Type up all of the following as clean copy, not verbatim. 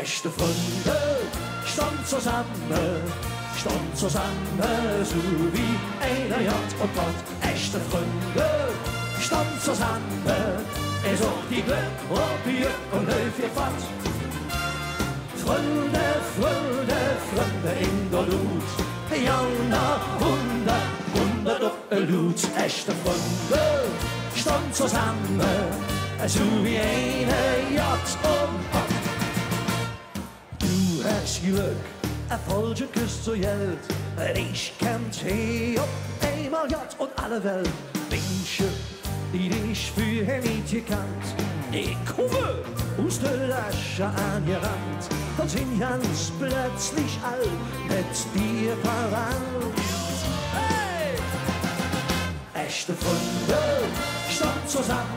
Echte Freunde stand zusammen, so wie einer J und Gott. Echte Freunde stand zusammen, es auch die Glück, Bier und Löw ihr Fahrt. Freunde, Freunde, Freunde in der Lut, Jana, Hundert doch Lut. Echte Freunde stand zusammen, so wie eine J und Gott. Du hast Glück, falsche Küss zu Geld. Ich kennt hier einmal J und alle Welt. Menschen, die dich für nicht gekannt. Ich komme aus der Lasche angerannt und sind ganz plötzlich all mit dir verwandt. Hey! Echte Freunde stand zusammen,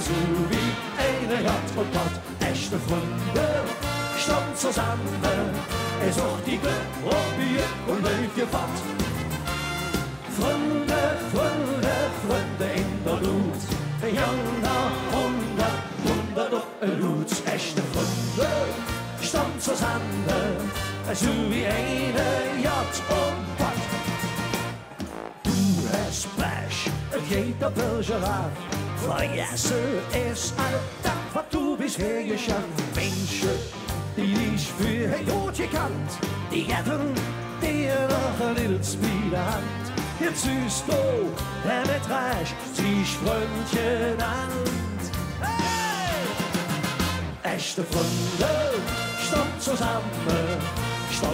so wie eine J und Gott. Echte Freunde stand zusammen, es auch die Glück, Bier und Löw ihr Fahrt. Freunde, Freunde, Freunde in der Lut, Jana, Hundert doch Lut. Echte Freunde stand zusammen, so wie eine J und Gott. Du hast Pech, jeder Bürger hat, vergesse es all das, was du bisher geschafft. Menschen, die dich für Jod gekannt, die hätten dir noch ein Ilz wieder Hand. Jetzt ist du, der mit Reich, sich Freundchen an. Hey! Echte Freunde stand zusammen, so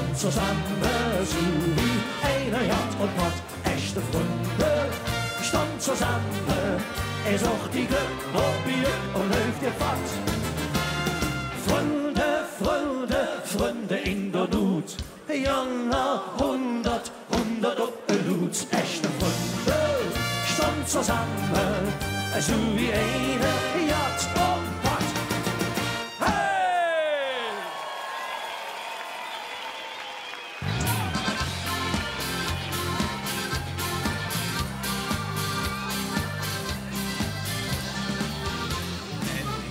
wie einer J und Gott. Echte Freunde stand zusammen, es auch die Glück, Bier und Löw ihr Fahrt. Freunde, Freunde, Freunde in der Lut, Jana, Hundert doch Lut. Echte Freunde stand zusammen, so wie eine J und Gott. Hey!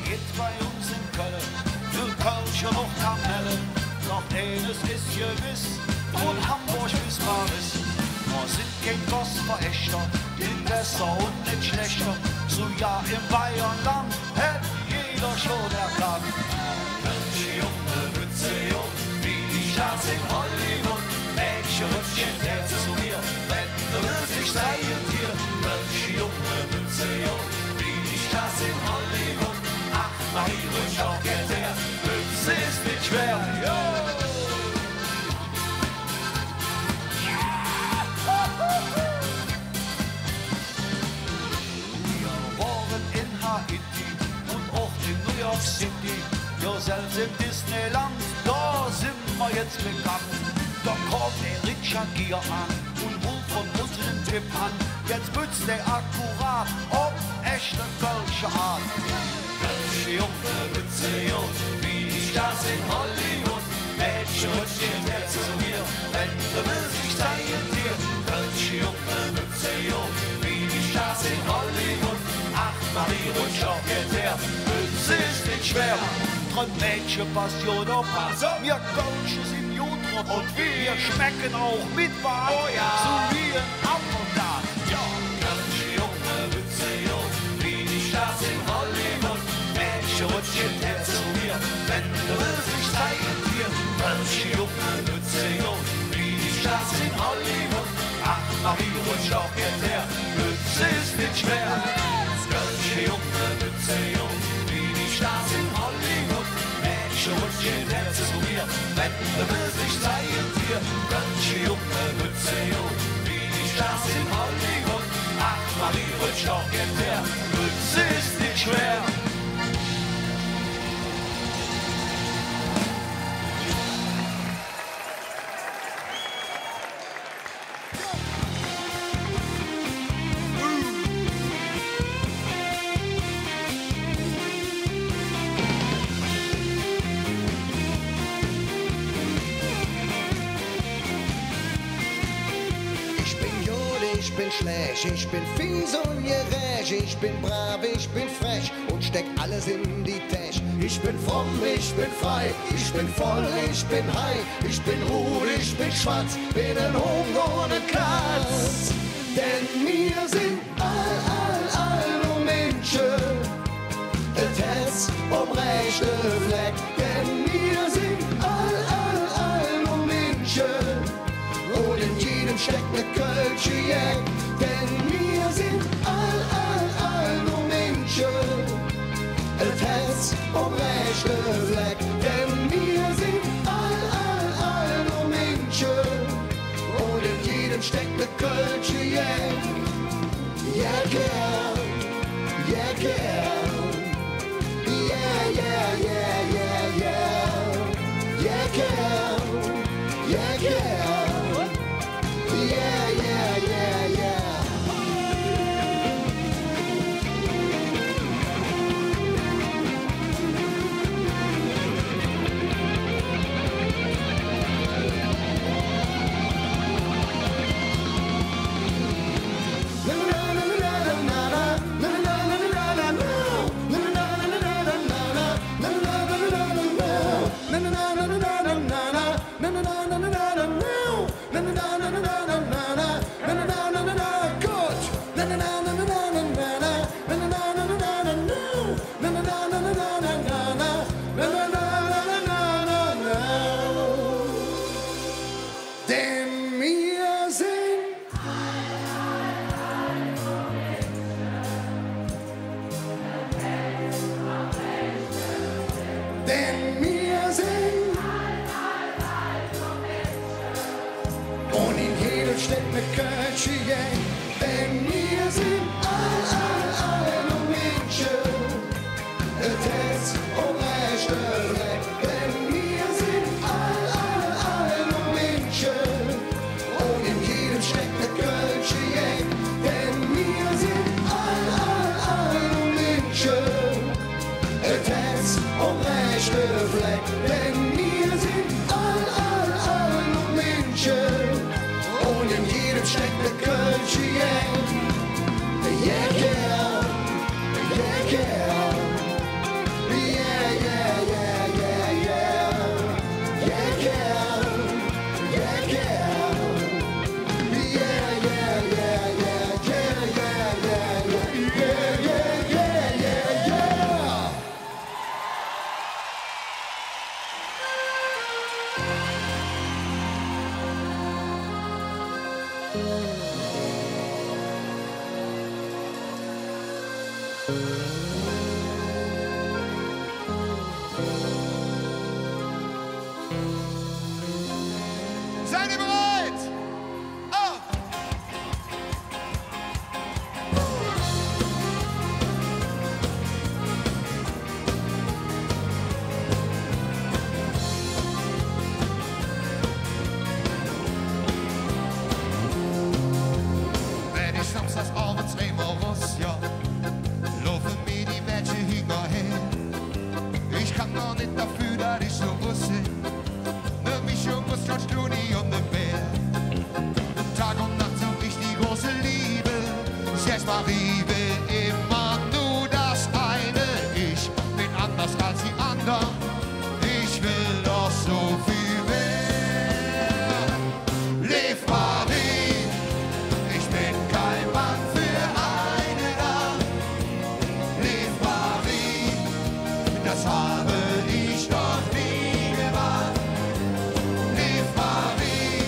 Jetzt bei uns in Köln für Kölsche noch Kamellen, doch eines ist gewiss, von Hamburg bis Paris. Wir sind kein Kostverächter, in besser und nicht schlechter. So ja im Bayernland hätt jeder schon erkannt. Kölsche Junge, Mütze jung, wie die Stars in Hollywood. Mädchenrücken, Herz zu mir, wenn du willst, ich zeige dir. Kölsche Junge, Mütze jung, wie die Stars in Hollywood. Ach, Marie, ruhig auch geht her, Mütze ist nicht schwer. Und auch in New York City, ja selbst in Disneyland, da sind wir jetzt bekannt. Da kommt der Richard Gere an und ruft von unserem Tipp an. Jetzt bützt der akkurat auf echte Kölsche Art. Kölsche Junge, Mütze jung, wie die Stars in Hollywood. Mädchen, Rüttchen, Herz zu mir, wenn du willst, ich zeige dir. Kölsche Junge, Mütze jung, wie die Stars in Hollywood. Ach, Marie, ruhig auch geht her, Mütze ist nicht schwer. Träumt Mädchen, Passion, Opa, wir Kölsche sind Jodrop und wir schmecken auch mit Bar, oh ja, so wie ein Apfeldat. Ja, Kölsche Junge, Mütze jung, wie die Stars in Hollywood. Mädchen, Rüttchen, Herz zu mir, wenn du willst, ich zeige dir. Kölsche Junge, Mütze jung, wie die Stars in Hollywood. Ach, Marie, ruhig auch geht her, Mütze ist nicht schwer. Kölsche Junge, Mütze jung, wie die Stars in Hollywood. Mädchen, Rüttchen, Herz zu mir, wenn du willst, ich zeige dir. Kölsche Junge, Mütze jung, wie die Stars in Hollywood. Ach, Marie, ruhig auch geht her, Mütze ist nicht schwer. Ich bin schlecht, ich bin fies und gerecht, ich bin brav, ich bin frech und steck alles in die Tasche. Ich bin fromm, ich bin frei, ich bin voll, ich bin high, ich bin rot, ich bin schwarz, bin ein Hund ohne Katz. Denn wir sind all nur Menschen, das Herz rechte Fleck. Denn wir sind all nur Menschen, und in jedem steckt ne Kölsche Jack. Denn wir sind all nur Menschen, das Herz rechte Fleck. Denn wir sind all nur Menschen, und in jedem steckt ne Kölsche Jack. Yeah, girl, yeah, girl, yeah, yeah, yeah, yeah, yeah, yeah, girl, yeah, girl, yeah, yeah, yeah, yeah. Denn wir sind und in jedem steckt ne Kölsche Gang. Denn wir sind all nur Menschen, das Herz rechte Fleck. Denn wir sind all nur Menschen, und in jedem steckt ne Kölsche Gang. Denn wir sind all nur Menschen, das Herz rechte Fleck. Denn wir sind all nur Menschen, und in jedem steckt ne Kölsche Gang. Yeah, girl, yeah, girl, yeah, yeah, yeah, yeah, yeah, yeah, girl, yeah, girl, yeah, yeah, yeah, yeah, yeah, yeah, yeah, yeah, yeah, yeah. Seid ihr bereit? Auf! Wenn ich samstags abends immer raus, ja, laufen mir die Mädchen hinterher. Ich kann noch nicht dafür, dass ich so wusste. Ne Mischung aus George Clooney und dem Bär. Tag und Nacht such ich die große Liebe. Jetzt Marie will immer nur das eine. Ich bin anders als die anderen. Ich will doch so viel mehr. Lev Marie, ich bin kein Mann für eine Nacht. Lev Marie, das habe ich doch nie gemacht. Lev Marie,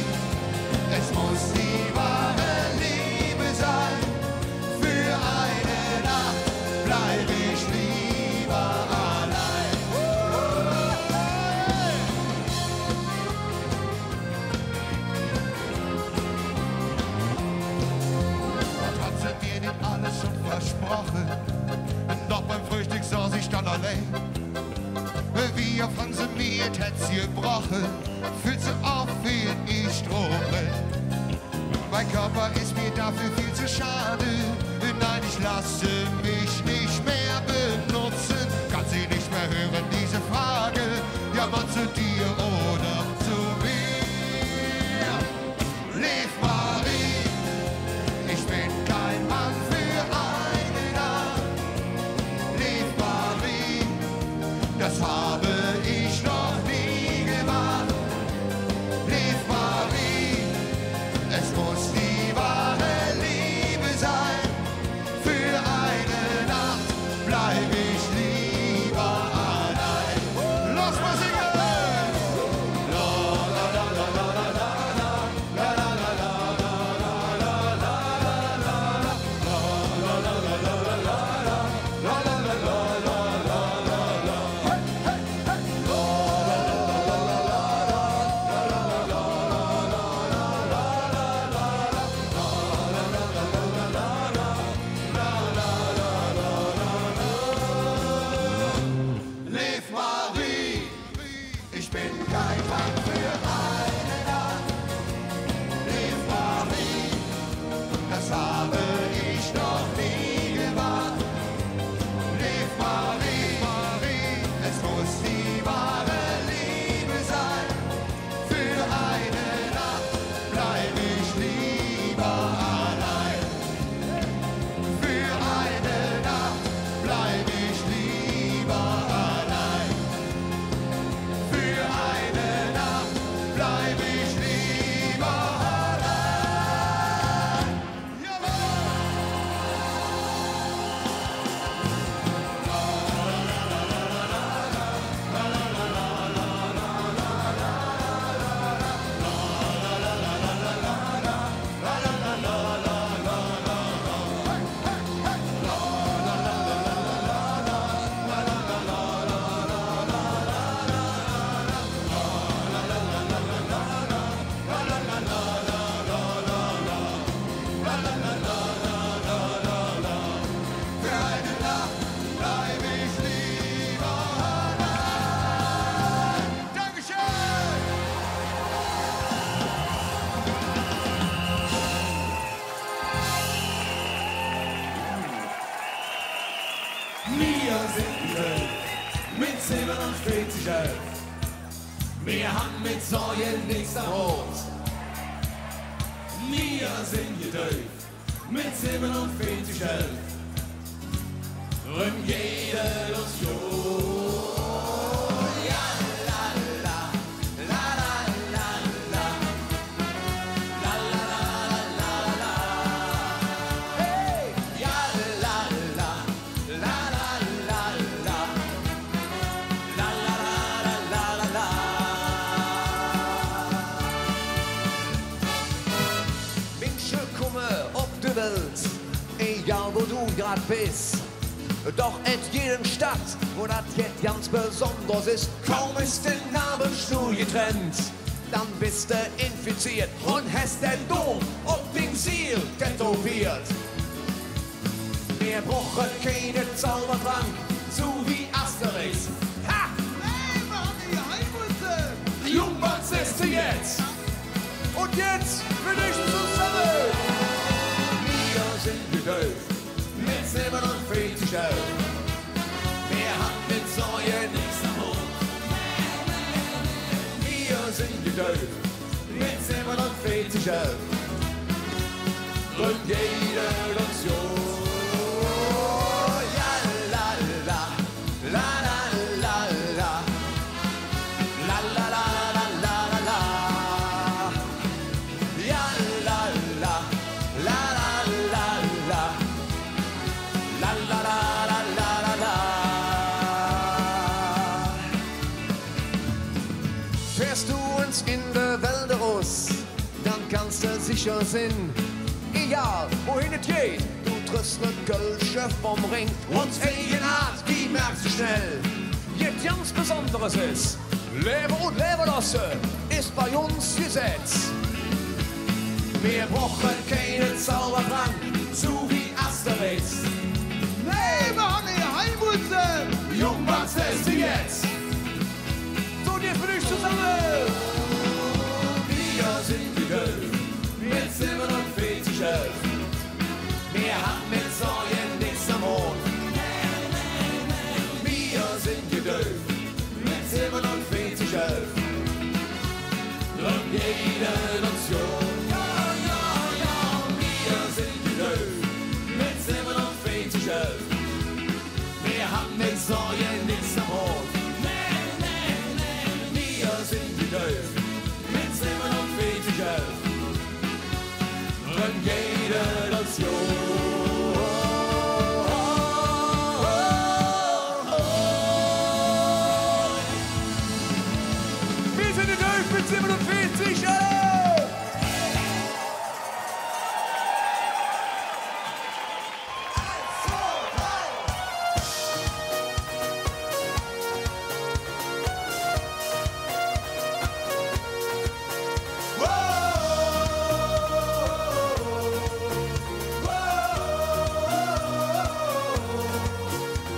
es muss die wahre Liebe sein. Für eine Nacht bleib ich lieber allein. Was hat sie mir denn alles schon versprochen? Doch beim Frühstück saß ich dann allein. Wie auf Franse mir hätt sie gebrochen, fühlt sie auf, wie ich strobe. Mein Körper ist mir dafür viel zu schade. Nein, ich lasse mich nicht mehr benutzen. Kann sie nicht mehr hören, diese Frage. Ja, man zu dir oder zu mir. Lev Marie, ich bin kein Mann für eine Nacht. Lev Marie, das habe ich noch nie gemacht. Lieb Marie, es muss die wahre Liebe sein. Für eine Nacht bleib ich lieber allein. Lass mal singen! Mit 47 11. Wir haben mit Sorgen nichts am Hut. Wir sind gedäuft mit 47 11. Und jede Illusion. Ja, la, la, la, la, la, la. La, la, la, la, la. Hey! Ja, la, la, la, la, la, la. La, la, la, la, la, la. Menschen kommen auf die Welt, egal wo du grad bist. Doch in jeder Stadt, wo das jetzt ganz besonders ist, kaum ist der Nabelstuhl getrennt, dann bist du infiziert und hast den Dom auf dem Ziel tätowiert. Wir brauchen keine Zaubertrank, so wie Asterix. Ha! Hey, machen die Heimwürze! Jungmanns ist sie jetzt! Und jetzt bin ich zusammen! Wir sind gedäuft mit 47 11. Wir haben mit Sorgen nichts am Hut. Wir sind gedäuft mit 47 11. Und jede Illusion. Ja, la, la, la, la, la, la. La, la, la, la, la, la, la. Ja, la, la, la, la, la, la. La, la, la, la, la, la, la. Fährst du uns in der Wälder raus, dann kannst du sicher sein, egal wohin es geht, du triffst ne Kölsche vom Ring. Uns Eigenart, die merkst du schnell, jetzt ganz Besonderes ist, lebe und lebe lassen, ist bei uns Gesetz. Wir brauchen keine Zaubertrank, so wie Asterix. Hey, machen die Heimwürze! Jungmanns Teste jetzt! So, jetzt bin ich zusammen! Wir sind gedäuft mit 47 11. Wir haben mit Sorgen nichts am Hut. Wir sind gedäuft mit 47 11. Und jede Nation. Ja, ja, ja, wir sind gedäuft mit 47 11. Wir haben mit Sorgen nichts am Hut. mit 47 bringt jeder das Wir sind in 11 mit 47,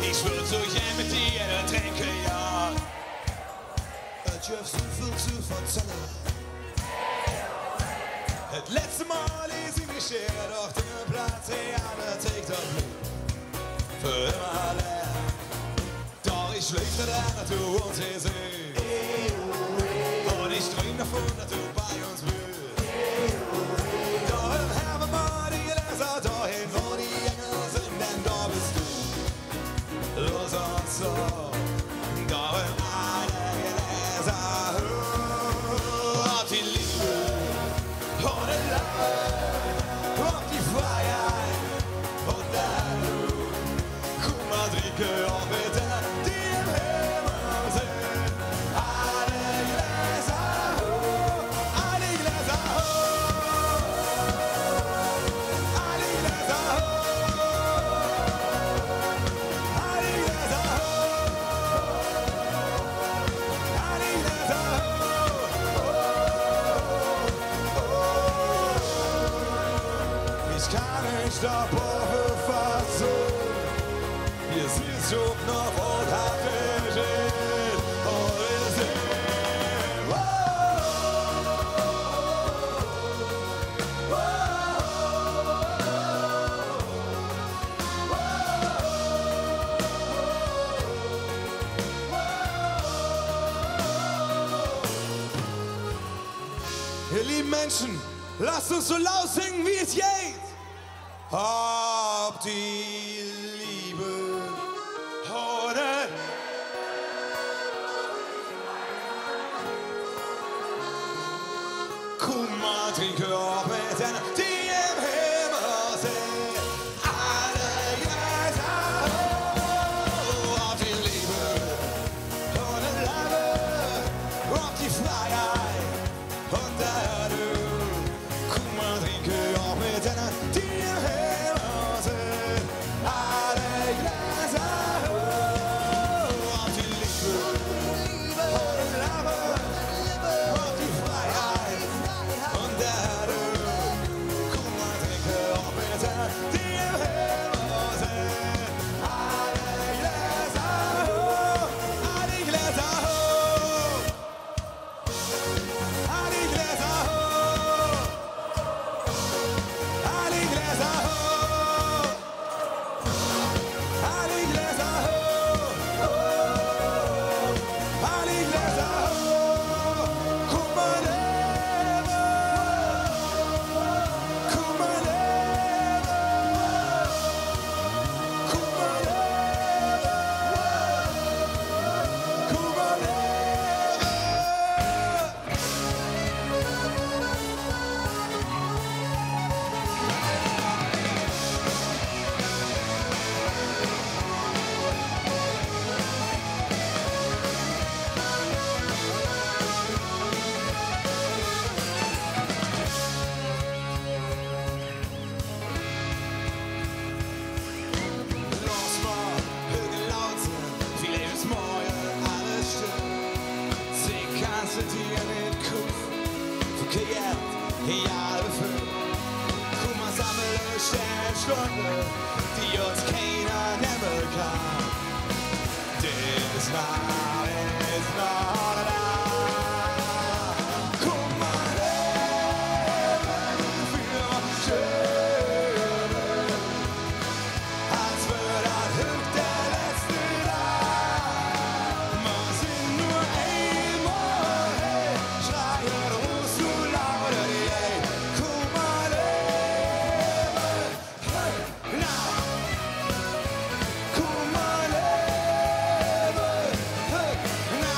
Ich würde so gern mit dir trinken, ja. Ich hab so viel zu verzeihen. Das letzte Mal ist ich mich her, doch der Platz, ja, der trägt das Blut. Für immer leer. Doch ich schläft mit der Natur und sie sieht. Und ich träum davon, dass du bei uns bist. Doch im Herbst mal die Gläser dahin, wo die Engel sind, denn da bist du. Los und so, da in eine Gläser auf die Liebe und den Love, auf die Freiheit und dann du. Guck mal, trinke auch mit denen, die im Himmel sind. Eine Gläser hoch, eine Gläser hoch, eine Gläser hoch. Ich kann nicht auf Woche fassen. Wir sind so noch und hat dich und wir sind. Ihr lieben Menschen, lasst uns so laut singen, wie es geht. Ob die Liebe oder guck mal, trinke auch mit denen, die im Himmel sind. Alle Gläser hoch, auf die Liebe und die Liebe, auf die Freiheit und der du. Guck mal, trinke auch mit denen, die im Himmel sind. Alle Gläser hoch, auf die Liebe und die Liebe, auf die Freiheit und der du. Guck mal, trinke auch mit denen, die im Himmel sind. Alle Gläser hoch, alle Gläser hoch, alle Gläser hoch, alle Gläser hoch, alle Gläser hoch, alle Gläser hoch. Guck mal, lebe, guck mal, lebe, guck mal, lebe, guck mal, lebe. Los mal, höre laut sein, vielleicht ist morgen alles still. Sie kannst du dir nicht kaufen, verkehrt, ja, befüllt. Guck mal, sammel Sternstunde, die uns keiner nehmen kann. Das Mal ist noch da. Guck mal, leben für schöne. Als wird das Glück der letzte Tag. Man sind nur einmal, hey, schreien rufst du lauter, hey. Guck mal, leben, hey, na. Guck mal, leben, hey, na.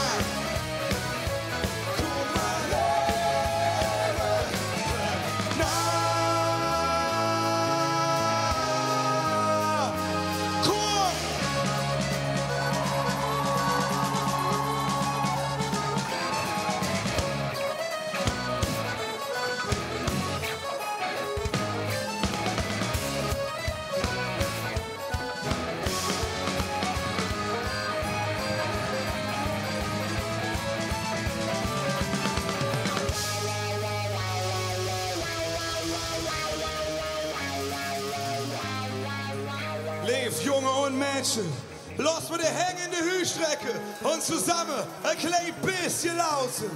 Junge und Mädchen, los mit der hängende Hüstrecke und zusammen ein klein bisschen lausen.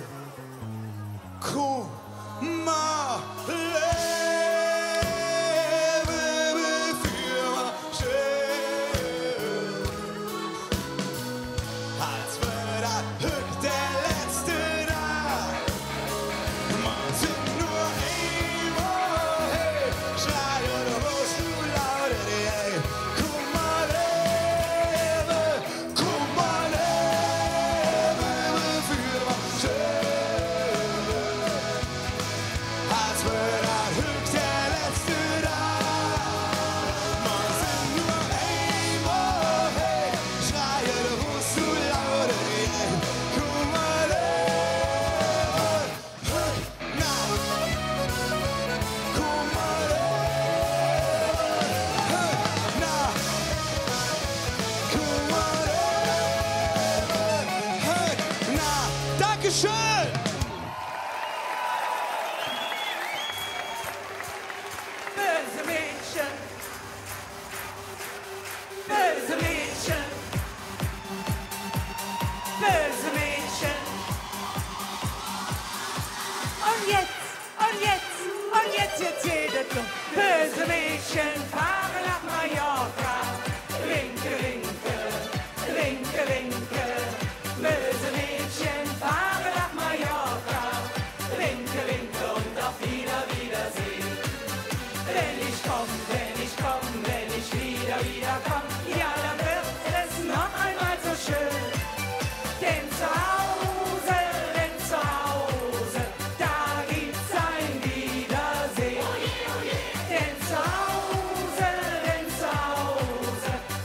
Komm mal, lebe für schön. Als wird das Glück der letzte Tag. Man sind nur einmal, hey, schrei oder musst du lauter, hey. Komm mal, lebe für schön. Als wird das Glück der letzte Tag. Man sind nur einmal, hey, schrei oder musst du lauter, hey. Komm mal, lebe, na. Komm mal, lebe, na. Komm mal, lebe, na. Dankeschön! Böse Mädchen, böse Mädchen, böse Mädchen. Und jetzt jeder Club. Böse Mädchen fahren nach Mallorca. Winke, winke, winke, winke. Böse Mädchen fahren nach Mallorca. Winke, winke und auf Wiedersehen. Wenn ich komm, wenn ich wieder komm, ja, dann wird es noch einmal so schön. Denn zu Hause, da gibt's ein Wiedersehen. Denn zu Hause,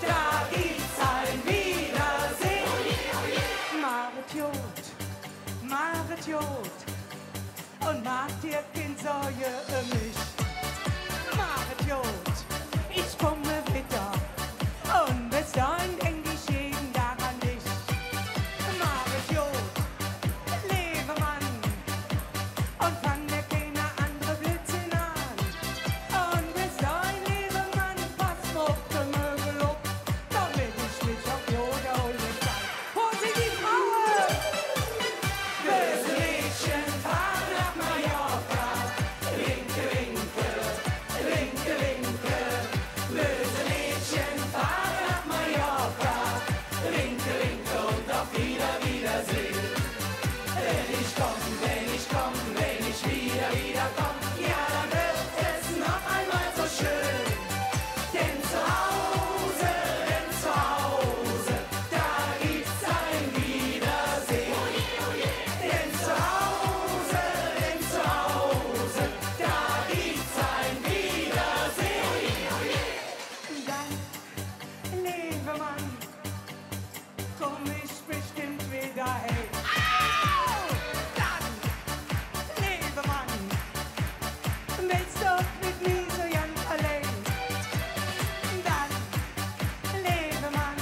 da gibt's ein Wiedersehen. Maret Jod, und macht dir kein Sorge um mich. Maret Jod, ich komme wieder, und bis dahin denk ich jeden Tag an dich. Maret Jod, lebe Mann, und fang dir keine andere Blödsinn an. Und bis dahin, lebe Mann, pass auf den Möbel auf, damit ich mich auf Jod erholen kann. Wo sind die Frauen? Böse Mädchen fahren nach Mallorca. Winke, winke, winke, winke. Böse Mädchen fahren nach Mallorca. Winke, winke und auf Wiedersehen. Wenn ich komm, wenn ich wieder komm, ja, dann wird es noch einmal so schön. Denn zu Hause, da gibt's ein Wiedersehen. Denn zu Hause, da gibt's ein Wiedersehen. Dann, lebe Mann, komm ich bestimmt wieder hey. Dann, lebe Mann, willst du mit mir so ganz allein? Dann, lebe Mann,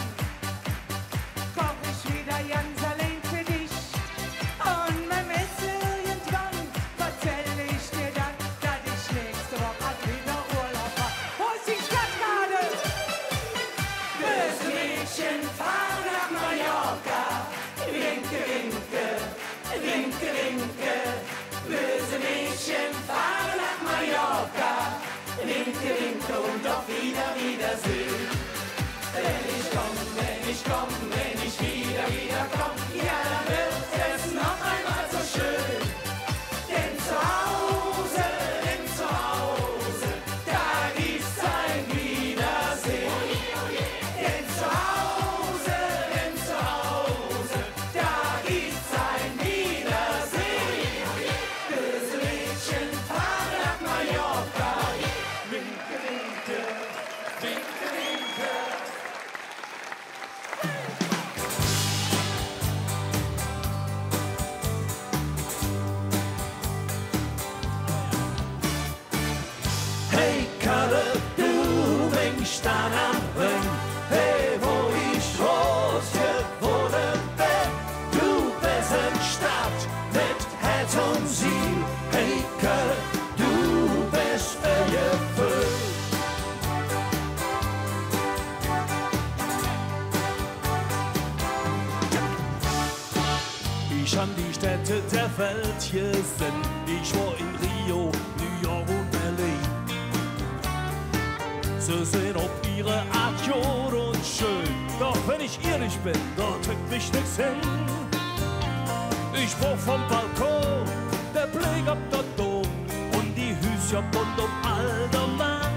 komm ich wieder ganz allein für dich. Und beim Essen irgendwann erzähl ich dir dann, dass ich nächste Woche wieder Urlaub hab. Wo ist die Stadtkarte? Böse Mädchen fahren nach Mallorca. Winke, winke, winke, winke. Böse Mädchen fahren nach Mallorca. Winke, winke und auf Wiedersehen. Wenn ich komm, wenn ich wieder komm, ja, dann wird es noch einmal so schön. Denn zu Hause, da gibt's ein Wiedersehen. Denn zu Hause, da gibt's ein Wiedersehen. Böse Mädchen fahren nach Mallorca. Winke, winke, winke, winke. ich an die Städte der Welt gesehen. Ich war in Rio, New York und Berlin. Sie sind auf ihre Art jod und schön. Doch wenn ich ehrlich bin, da drückt mich nix hin. Ich brauch vom Balkon der Blick auf der Dom und die Hüsschen bunt um all der Macht.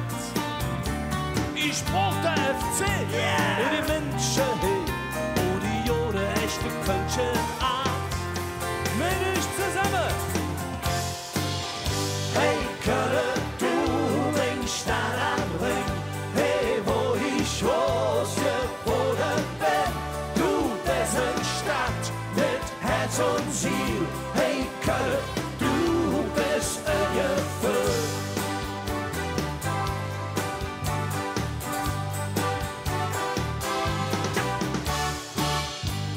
Ich brauch der FC und die Menschen hey, wo die Jode echte Kölsche Art. Mit ich zusammen. Hey Köln, du mein Stadt am Ring. Hey, wo ich groß geboren bin. Du bist eine Stadt mit Herz und Ziel. Hey Köln, du bist ein Gefühl.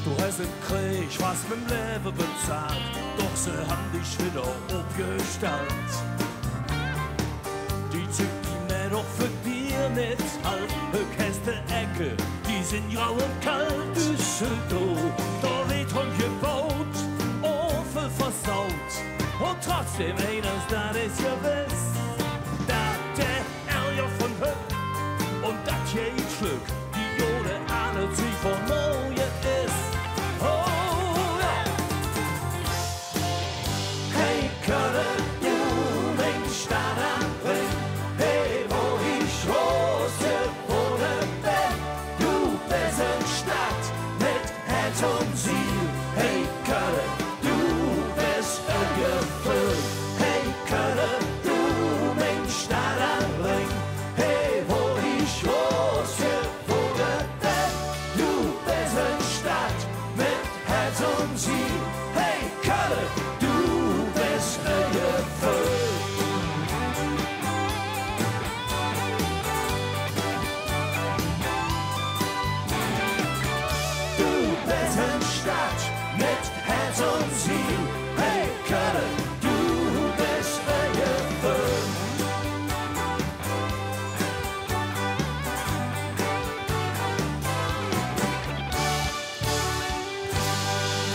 Du hast im Krieg was mit dem Leben bezahlt, doch sie haben dich wieder aufgestellt. Die Züge, die mir doch für dir nicht halt, Käste Ecke, die sind grau und kalt. Düsseldorf, da wird schon gebaut, Ofen versaut. Und trotzdem eines, das ist gewiss, dass der Ärger von Höck und das geht Glück, die Jode ahnet sich von Neue ist. Oh ja! Hey Köln, du mein Stadt am Ring, hey, wo ich groß geboren bin. Du bist eine Stadt mit Herz und Ziel. Hey Köln, du bist ein Gefühl. Hey Köln, du mein Stadt am Ring, hey, wo ich groß geboren bin. Du bist eine Stadt mit Herz und Ziel. Hey Köln, du bist ein Gefühl. Du bist eine Stadt mit Herz und Ziel. Hey Köln, du bist ein Gefühl.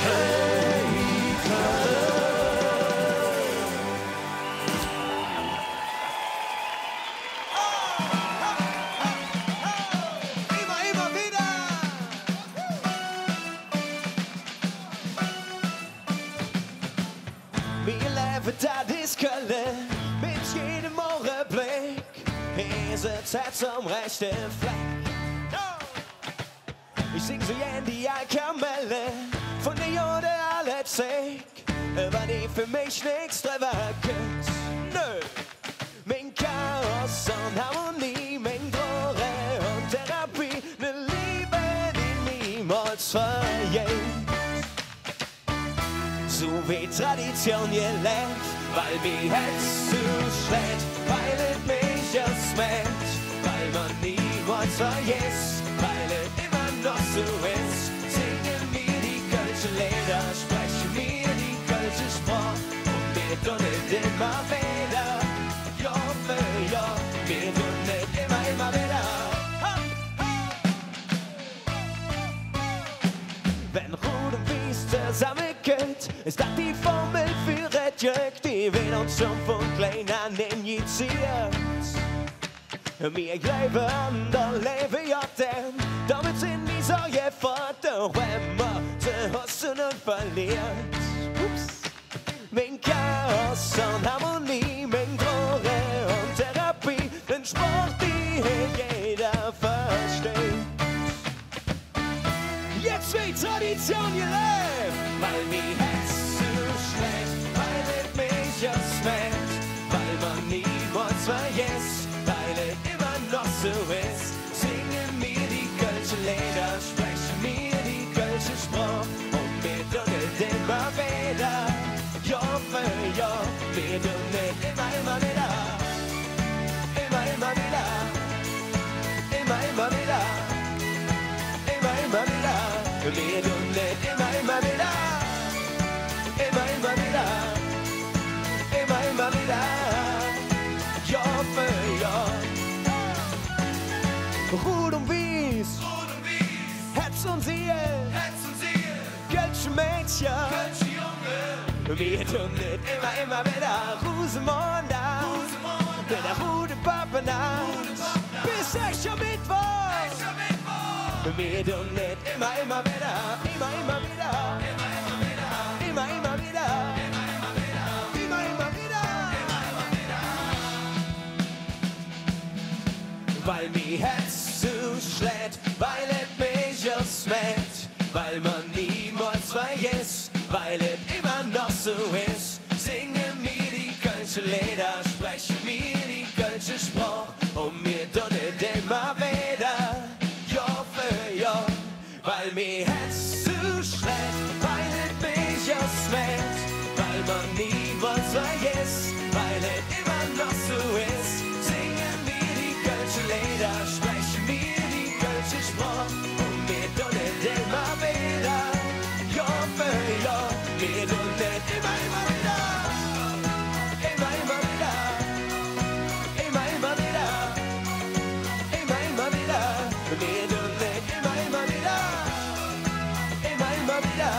Hey Köln. Immer wieder! Wir leben da das Köln mit jedem Ohrenblick. Hier sitzt Herz am rechten Fleck. Ich sing so in die Kamelle von der Jode alle Zeig, aber die für mich nichts drüber gibt. Nö, mein Chaos und Harmonie, mein Tore und Therapie, ne Liebe, die niemals vergeht. So wie Tradition gelebt, weil mir Herz zu schlägt, weil es mich erschmeckt, weil man niemals vergisst, weil es immer noch so ist. Singen mir die Kölsche Lieder, sprechen mir die Kölsche Sprache und wir tun es immer wieder. Ja für ja, wir tun es immer wieder. Wenn Rot und Weiß zusammengeht, ist das die Formel für Rettung, die wird uns schon von klein an injiziert. Wir glauben an der Leben ja denn, damit sind die Sorge fort, auch wenn man sie hassen und verliert. Ups. Mein Chaos und Harmonie, mein Tore und Therapie, den Sport, die jeder versteht. Jetzt wird Tradition gelebt, weil mir Herz zu schlägt, weil es mich erschmeckt, weil man niemals vergisst, weil es immer noch so ist. Singen mir die Kölsche Lieder, sprechen mir die Kölsche Sprache und wir tun es immer wieder. Ja für ja, wir tun es immer wieder. Immer wieder. Immer wieder. Immer wieder. Wir tun es immer wieder. Immer wieder. Immer wieder. Ja für ja. Rot und Weiß, Herz und Ziel, Kölsche Mädchen, Wir tun nicht immer wieder Rosenmond aus. Mit der Hude Pappen aus. Bis echt schon Mittwoch. Wir tun nicht immer wieder. Immer wieder. Immer wieder. Weil mir Herz zu schlägt, weil es mich just schmeckt, weil man niemals vergisst, weil es immer noch so ist. Singen mir die kölsche Lieder, sprechen mir die kölsche Sprache und mir tun es immer wieder, Jahr für Jahr. Weil mir Herz zu schlägt, weil es mich just schmeckt, weil man niemals vergisst, weil es immer noch so ist. Singen mir die kölsche Lieder, sprechen mir die kölsche Sprache und mir tun es immer wieder, Jahr für Jahr. Mir tun es immer wieder, immer wieder, immer wieder, immer wieder. Mir tun es immer wieder, immer wieder,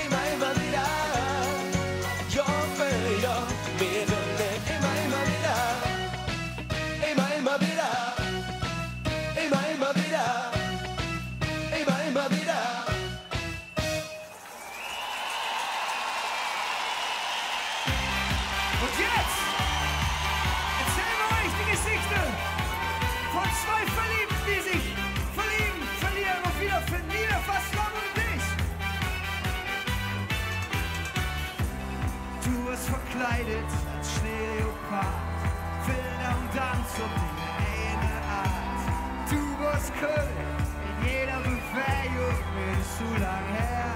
immer wieder, Jahr für Jahr. Mir tun es immer wieder. Immer wieder, immer wieder, immer wieder. Und jetzt erzählen wir euch die Geschichte von zwei Verliebten, die sich verlieben, verlieren und wieder finden. Liebe fast lang und dich. Du wirst verkleidet als Schneeleopard. Filter und Tanz und eine Art. Du wirst Köln in jeder Bewegung, mir ist zu lang her.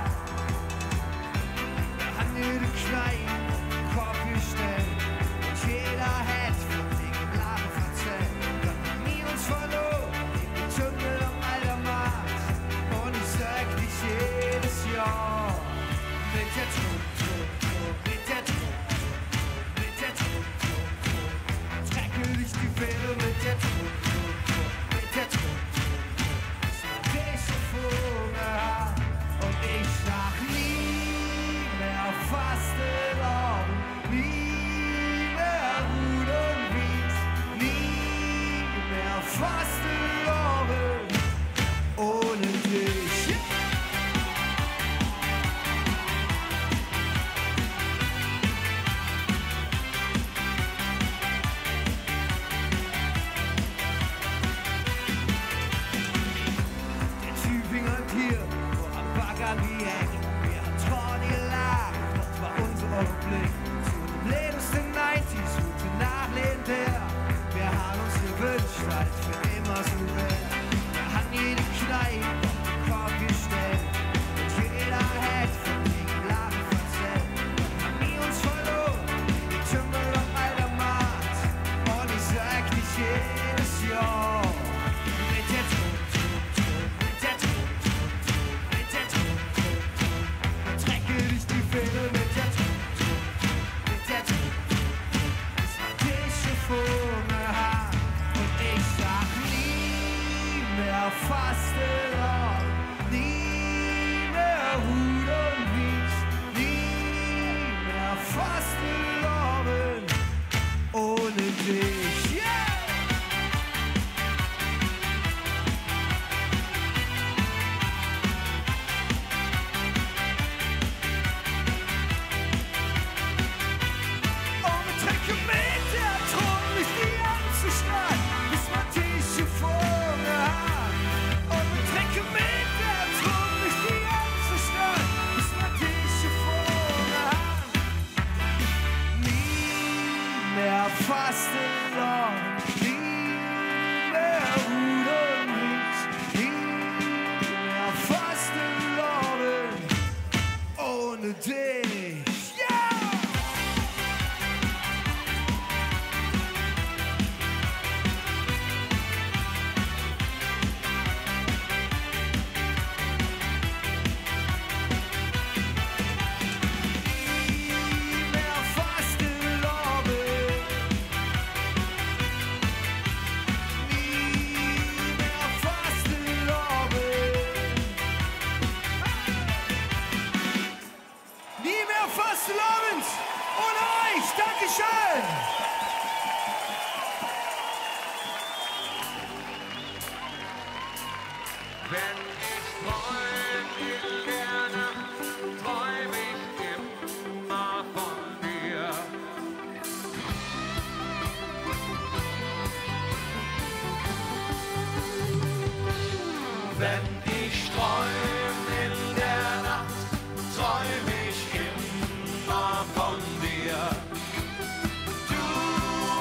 Handel Kneipen, Kopf gestellt, und jeder hat von Dingen Lachen verzählt. Dann haben wir uns verloren, in den Dschungel am alter Markt. Und ich sag dich jedes Jahr, mit der Trunk, mit der Trunk, mit der Trunk. Die Fähre mit der Trunk, mit der Trunk. Es war diese Vogel und ich sag nie mehr Fastenabend, nie mehr Ruhe und Wies, nie mehr Fastenabend ohne dich. Hier, wo am Bagger die Hänge, wir haben Tron gelacht, das war unser Augenblick. Zu den blödesten 90s, gute Nachleben der, wir haben uns gewünscht, dass es für immer so wäre. Wir haben jede Kneipe auf den Korb gestellt, und jeder hat von wegen Lachen verzählt. Haben wir uns verloren, in die Dschungel am alter Markt, und ich sag dich jedes Jahr, mit der Trunk, mit der Trunk. Dankeschön! Wenn ich träum in der Nacht, träum ich immer von dir. Wenn ich träum in der Nacht, träum ich immer von dir. Du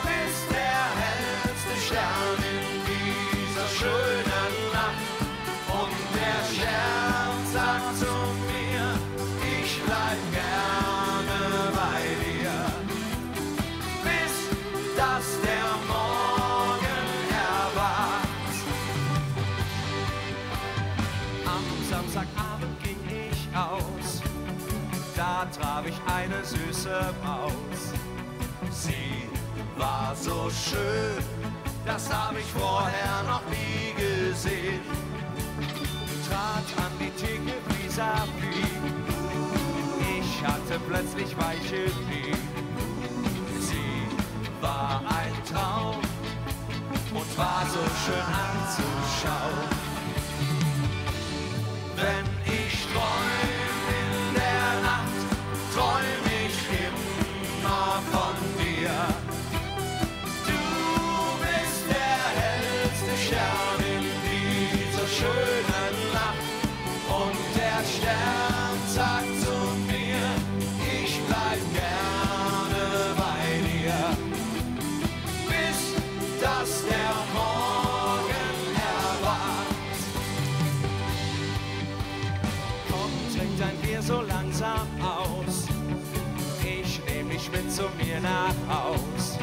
bist der hellste Stern in dieser schönen Nacht. Und der Stern sagt zu mir, ich bleib gerne bei dir, bis dass der Morgen erwacht. Am Samstagabend ging ich aus, da traf ich eine süße Maus. Sie war so schön, das hab ich vorher noch nie gesehen. Trat an die Theke vis-à-vis. Ich hatte plötzlich weiche Knie. Sie war ein Traum und war so schön anzuschauen. Wenn ich träum in der Nacht, träum ich immer von dir. Du bist der hellste Stern in dieser schönen Nacht. Und der Stern sagt zu mir, ich bleib gerne bei dir, bis dass der Morgen erwacht. Komm, trink dein Bier so langsam aus, ich nehm dich mit zu mir nach Haus.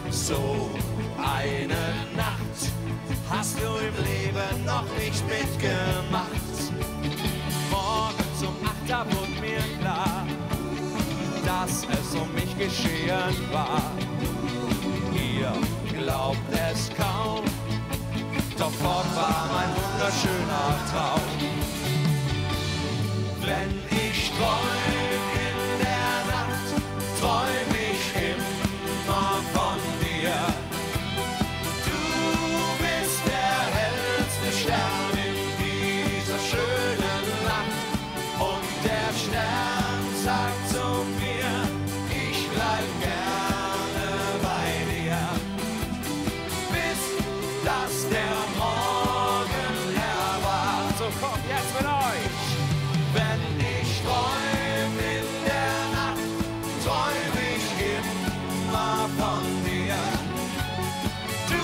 So eine Nacht hast du im Leben noch nicht mitgemacht. Morgens um 8 da wurde mir klar, dass es um mich geschehen war. Ihr glaubt es kaum, doch fort war mein wunderschöner Traum. Wenn ich träum in der Nacht, träum ich immer von dir. Du bist der hellste Stern in dieser schönen Nacht. Und der Stern sagt zu mir, ich bleib gerne bei dir, bis dass der Morgen erwacht. So kommt jetzt mit euch. Wenn ich träum in der Nacht, träum ich immer von dir. Du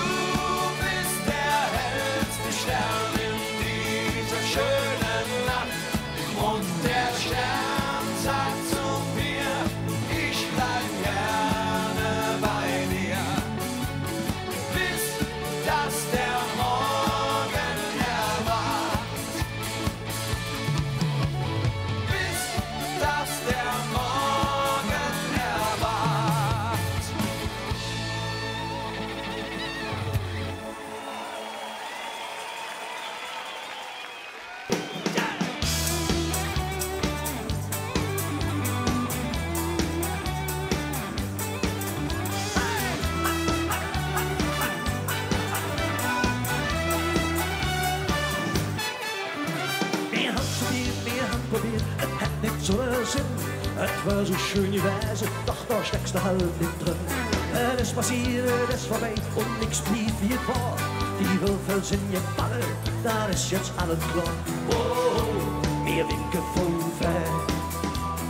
bist der hellste Stern in dieser schönen Nacht. Und der Stern sagt zu mir, ich bleib gerne bei dir, bis dass der Morgen erwacht. Bis dass der Morgen erwacht. Wir haben probiert, es hat nicht so einen Sinn. Es war so schön gewesen, doch da steckst du halt nicht drin. Es ist passiert, es ist vorbei und nichts blieb wie es war. Die Würfel sind gefallen, da ist jetzt alles klar. Oh, mir winken voll.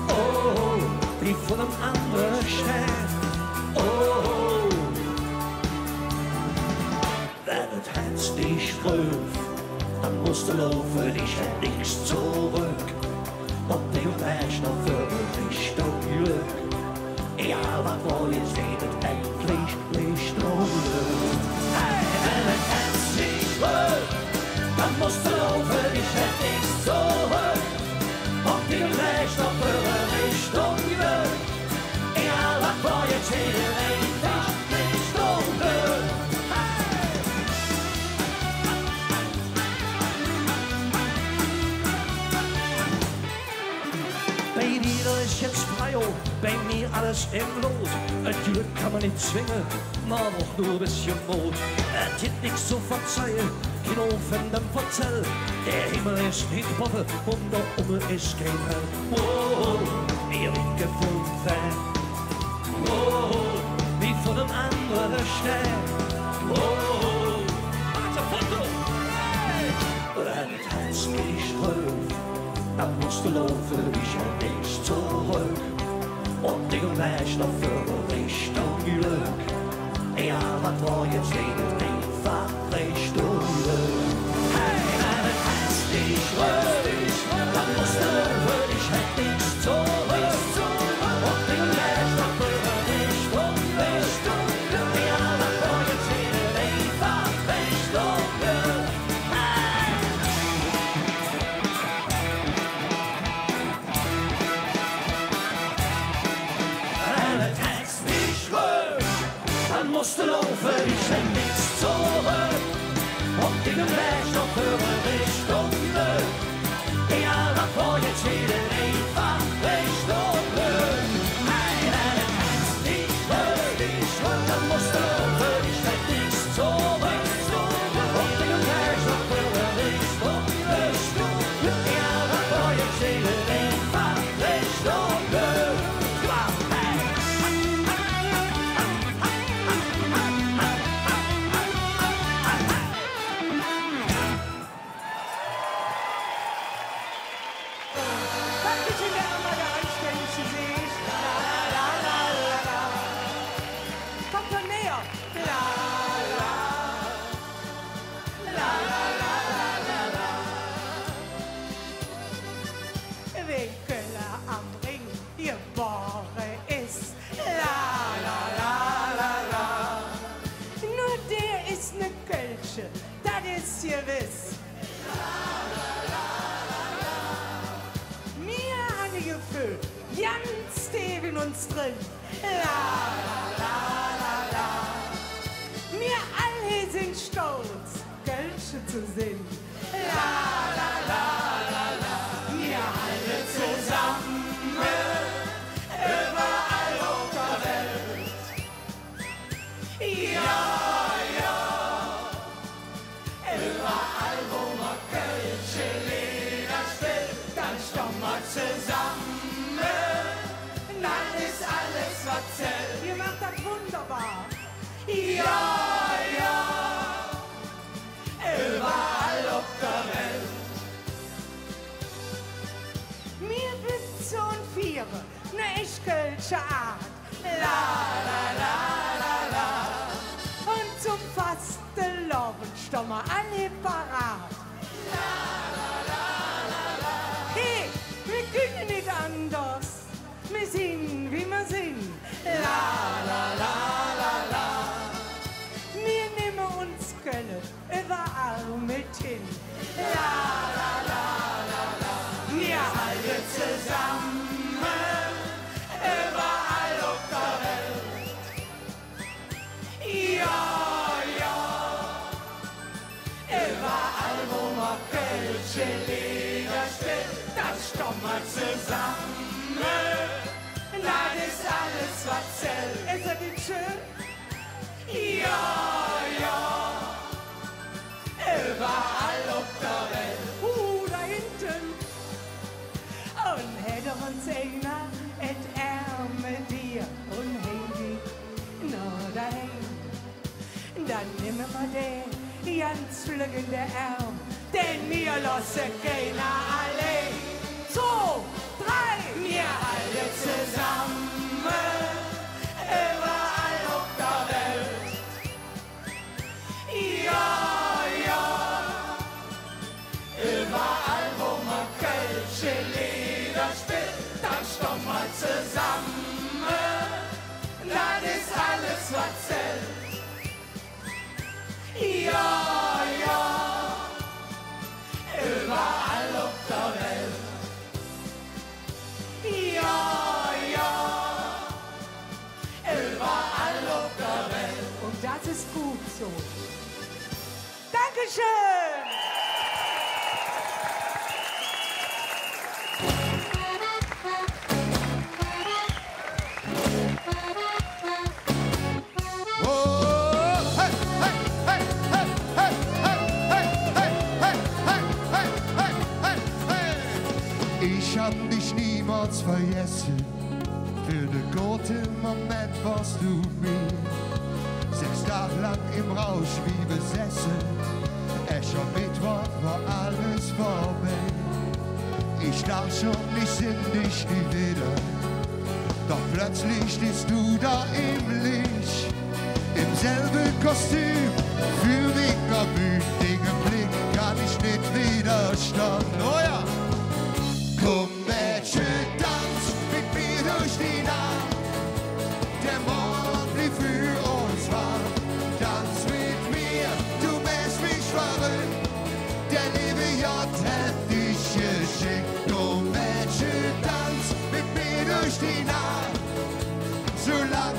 Oh, die von einem anderen Stern. Oh, wenn das Herz dich ruft, dann musst du laufen, ich hätt nichts zurück. Ob du gleich noch für Richtung Glück. Egal was wohl ist, geht es endlich Richtung Glück. Hey, wenn das Herz dich ruft, dann musst du laufen, ich hätt nichts zurück. Ob du gleich noch für Richtung Glück. Egal was wohl ist, geht es endlich Richtung Glück. Baby, da ist jetzt frei, oh, bei mir alles im Lot. Ein Glück kann man nicht zwingen, man braucht nur ein bisschen Mut. Es gibt nichts zu verzeihen, kein Ofen dem Verzell. Der Himmel ist nicht Boffe und da oben ist kein Hell. Oh, ihr wird gefunden. Oh, wie von einem anderen Stern. Oh, warte, Foto! Wenn het Herz mich häuft, dann musst du laufen, ich hab nichts zurück. Und ich weiß noch für Richtung Glück. Ja, was war jetzt nicht einfach Richtung Glück? Hey, wenn het Herz dich häuft, dann musst du laufen, ich hab nichts zurück. Und ich weiß noch für Richtung Glück. Ja, was war jetzt nicht einfach Richtung Glück? Dann musst du laufen, ich häng nichts zurück. Und ich Weg noch für Richtung Glück. Ja, was war jetzt wieder einfach Richtung Glück? Nein, wenn es Herz nicht will, dann musst du laufen, ich häng nichts zurück. Und ich Weg noch für Richtung Glück. Ja, was war jetzt wieder einfach Richtung Glück? Ganz tief in uns drin. La, la, la, la, la. Wir alle sind stolz, Gölsche zu sehen. La, la, la, la, la. Wir alle zusammen, überall auf der Welt. Ja, ja, überall, wo man Gölsche Lieder spielt, dann stehen wir zusammen. Dann ist alles verzählt. Ihr macht das wunderbar. Ja, ja, überall auf der Welt. Mir bist so ein Vierer, ne Ischkölsche Art. La, la, la, la, la. Und zum Fastenloben stehen wir alle parat. La, la, la, la, la. Hey, wir können nicht anders. Wir sind, wie wir sind. La, la, la, la, la. Wir nehmen uns Köln überall mit hin. La, la, la, la, la. Wir halten zusammen, überall auf der Welt. Ja, ja, überall, wo man Kölsche Lieder spielt, da stehen wir zusammen. Das ist alles, was zählt. Ist das nicht schön? Ja, ja, überall auf der Welt. Da hinten. Und hätte uns einer et Ärmel dir und Handy noch dahin. Dann nehmen wir den ganz fliegende Arm, denn wir lassen keiner allein. 2, 3, wir alle zusammen, überall auf der Welt. Ja, ja, überall, wo man Kölsche Lieder spielt, dann stehen wir zusammen. Das ist alles, was zählt. Ja, ja, überall auf der Welt. Ja, ja, überall auf der Welt. Und das ist gut so. Dankeschön! Ich hab dich niemals vergessen. Für den guten Moment warst du mir. 6 Tage lang im Rausch wie besessen. Escher Mittwoch war alles vorbei. Ich dachte schon, ich sind dich nie wieder. Doch plötzlich stehst du da im Licht. Im selben Kostüm, für mich erbüchtigen Blick kann ich nicht widerstanden. Oh ja! Komm, Mädchen, tanz mit mir durch die Nacht. Der Mond blieb für uns wach. Tanz mit mir, du machst mich verrückt. Der liebe J hat dich geschickt. Komm, Mädchen, tanz mit mir durch die Nacht. So lang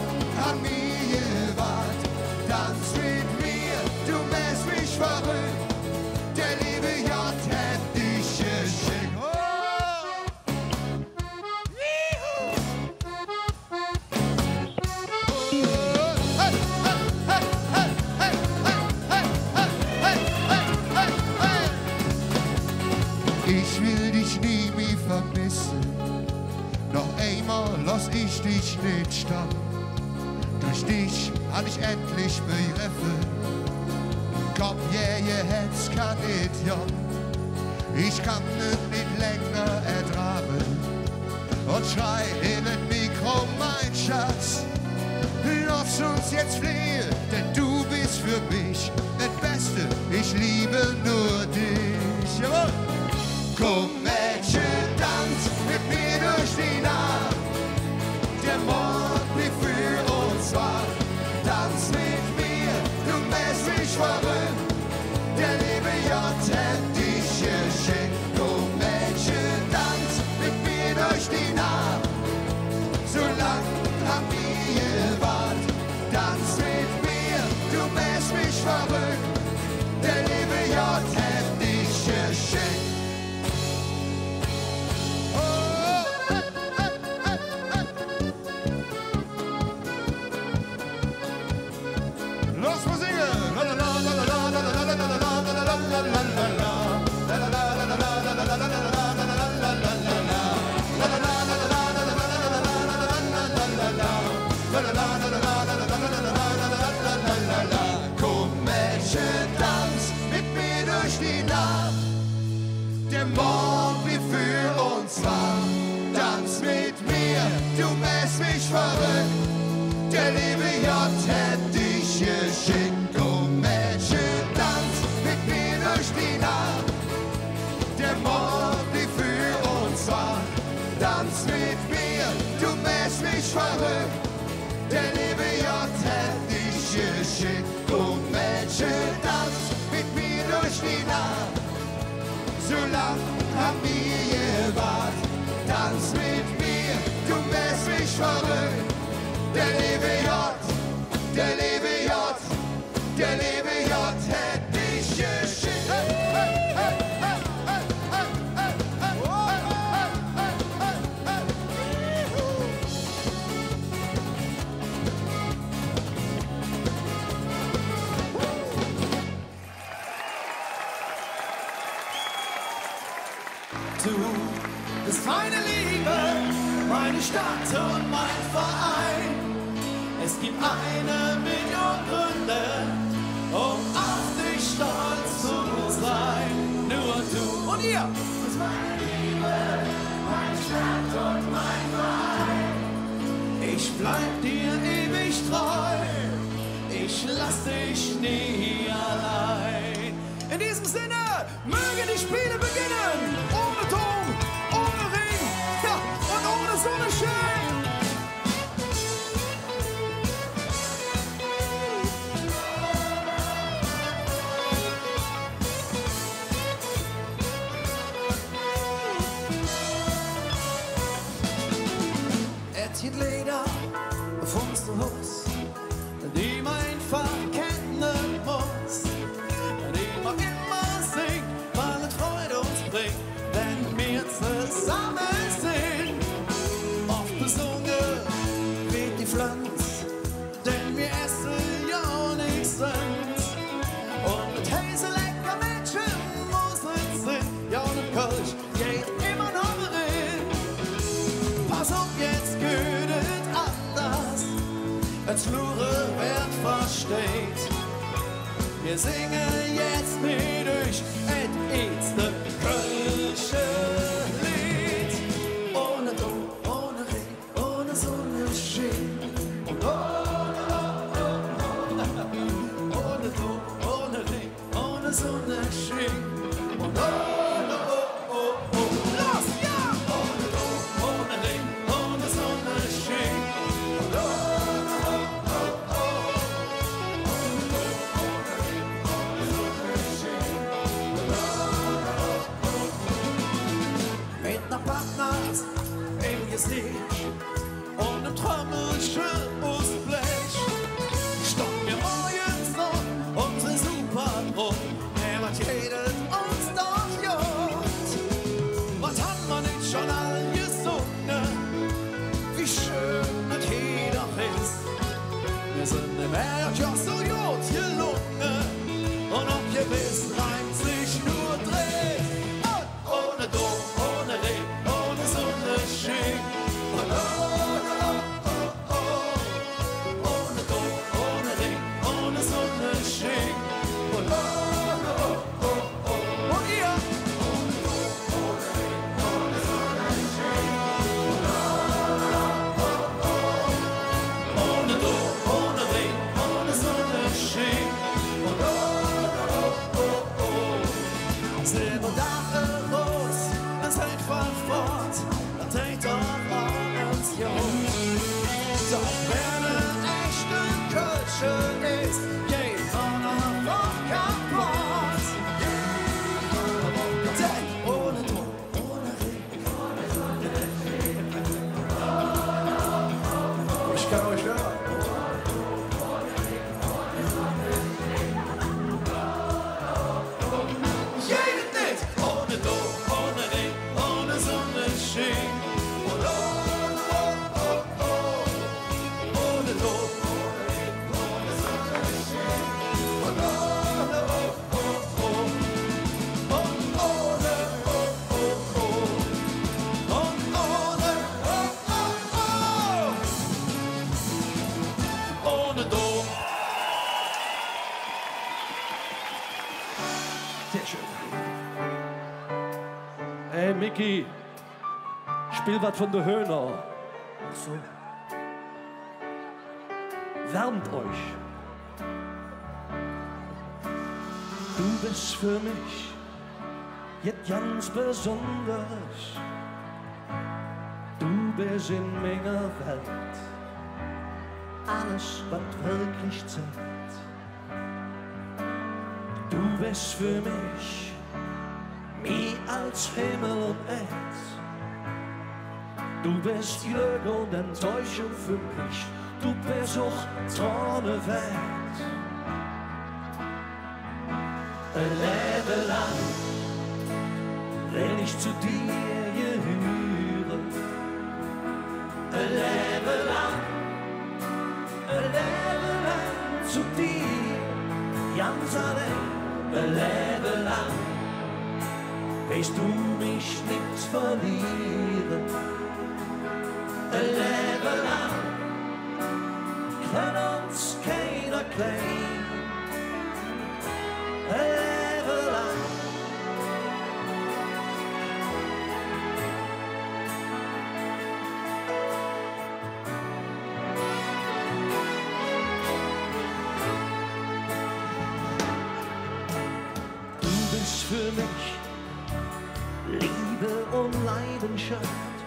an mir gewartet. Tanz mit mir, du machst mich verrückt. Der liebe J hat dich geschickt. Oh! Ich will dich nie mehr vermissen. Noch einmal lass ich dich nicht stehen. Durch dich hab ich endlich begriffen. Komm, ihr Herz kann nicht, ja. Ich kann es nicht länger ertragen. Und schrei in das Mikro, mein Schatz. Lass uns jetzt fliehen, denn du bist für mich das Beste. Ich liebe nur dich. Jawohl. Komm, Mädchen, tanz mit mir durch die Nacht. Der Mond blieb für uns wach. Tanz mit mir, du machst mich verrückt. Der liebe J hat dich geschickt. Komm, Mädchen, tanz mit mir durch die Nacht. So lang haben wir gewartet. Tanz mit mir, du machst mich verrückt. Der liebe J hat dich geschickt. Lass mal singen! La la la la la la la la la la la la la la la. Komm, Mädchen, tanz mit mir durch die Nacht. Der Mond blieb für uns wach. Tanz mit mir, du machst mich verrückt. Der liebe J hat dich geschickt. Komm, Mädchen, tanz mit mir durch die Nacht. Der Mond blieb für uns wach. Tanz mit mir, du machst mich verrückt. Der liebe J hat dich geschickt. Komm, Mädchen, tanz mit mir durch die Nacht. So lang haben wir gewartet. Tanz mit mir, du machst mich verrückt. Der liebe J, der liebe J, der liebe J hat dich geschickt. Du bist meine Liebe, meine Stadt und mein Verein. Es gibt 1 Million Gründe, um auf dich stolz zu sein. Nur du und ihr bist meine Liebe, meine Stadt und mein Verein. Ich bleib dir ewig treu, ich lass dich nie allein. In diesem Sinne, mögen die Spiele beginnen, ohne Ton, ohne Ring, ja, und ohne Sonnenschein. Er zieht Leder von zu Haus, die mein verkennen muss. Immer singt, weil es Freude uns bringt. steht. Wir singen jetzt mit euch et eenste kölsche Lied. Ohne Dom, ohne Regen, ohne Sonnenschein. Und ohne Dom, ohne Regen, ohne Sonnenschein. Und los, ja! Ohne Dom, ohne Regen, ohne Sonnenschein. Und mit ner Partners im Gesicht und nem Trommelchen aus Blech stoppen wir morgens noch unsere Superdruck. Er wird jedes uns doch jut. Was haben wir nicht schon all gesungen? Wie schön das hier doch ist. Wir sind im Werk ja so gut gelungen. Und ob ihr wisst, reimt sich nur Dreh. Und ohne Dom, ohne Regen, ohne Sonnenschein. Und ohne Dom, ohne Regen, ohne Sonnenschein. Und und ihr? Ohne Dom, ohne Regen, ohne Sonnenschein. Ohne Dom, ohne Regen, ohne Sonnenschein. Silberdach Rot, das hält voll fort, das hält doch alles jung. Doch wenn echte Kölsche ist, geht einer noch kaputt. Denn ohne Druck, ohne Regen, ohne Sonnenschein. Ich kann euch hören. Geht nicht ohne Dom, ohne Regen, ohne Sonnenschein. Und ohne Dom, ohne Regen, ohne Sonnenschein. Und ohne Dom. Sehr schön. Ey, Micky, spiel was von der Höhner. Ach so. Wärmt euch. Du bist für mich jetzt ganz besonders. Du bist in meiner Welt alles, was wirklich zählt. Du bist für mich mehr als Himmel und Erd. Du bist Glück und Enttäuschung für mich. Du bist auch Träume wert. Ein Leben lang will ich zu dir gehören. Ein Leben lang zu dir, ganz allein. Ein Leben lang willst du mich nicht verlieren. Ein Leben lang kann uns keiner klein. Ein Leben lang. Für mich Liebe und Leidenschaft.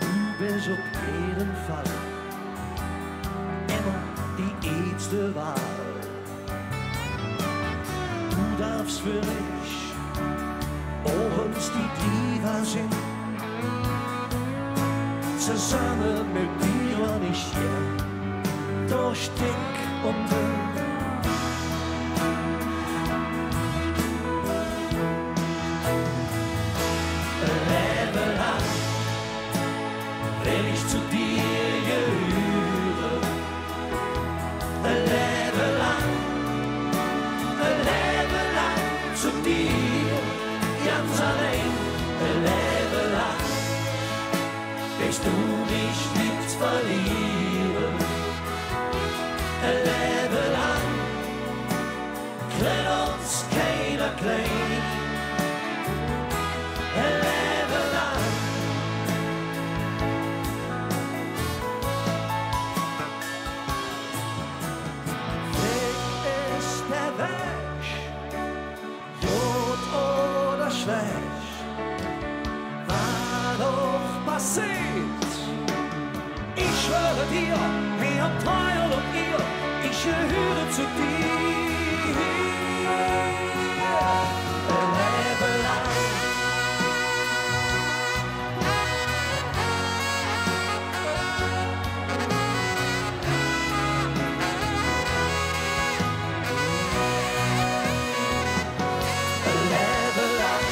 Du bist auf jeden Fall immer die erste Wahl. Du darfst für mich uns die Diva singen. Zusammen mit dir war ich hier durch dick und dünn. Will ich zu dir gehören. Ein Leben lang zu dir, ganz allein. Ein Leben lang willst du mich nicht verlieren. ein Leben lang, kann uns keiner klein. Ein Leben lang. Weg ist der Weg, gut oder schlecht, war doch passiert. Ich schwöre dir, wir haben Teil und ihr, ich gehöre zu dir. Ein Leben lang. Ein Leben lang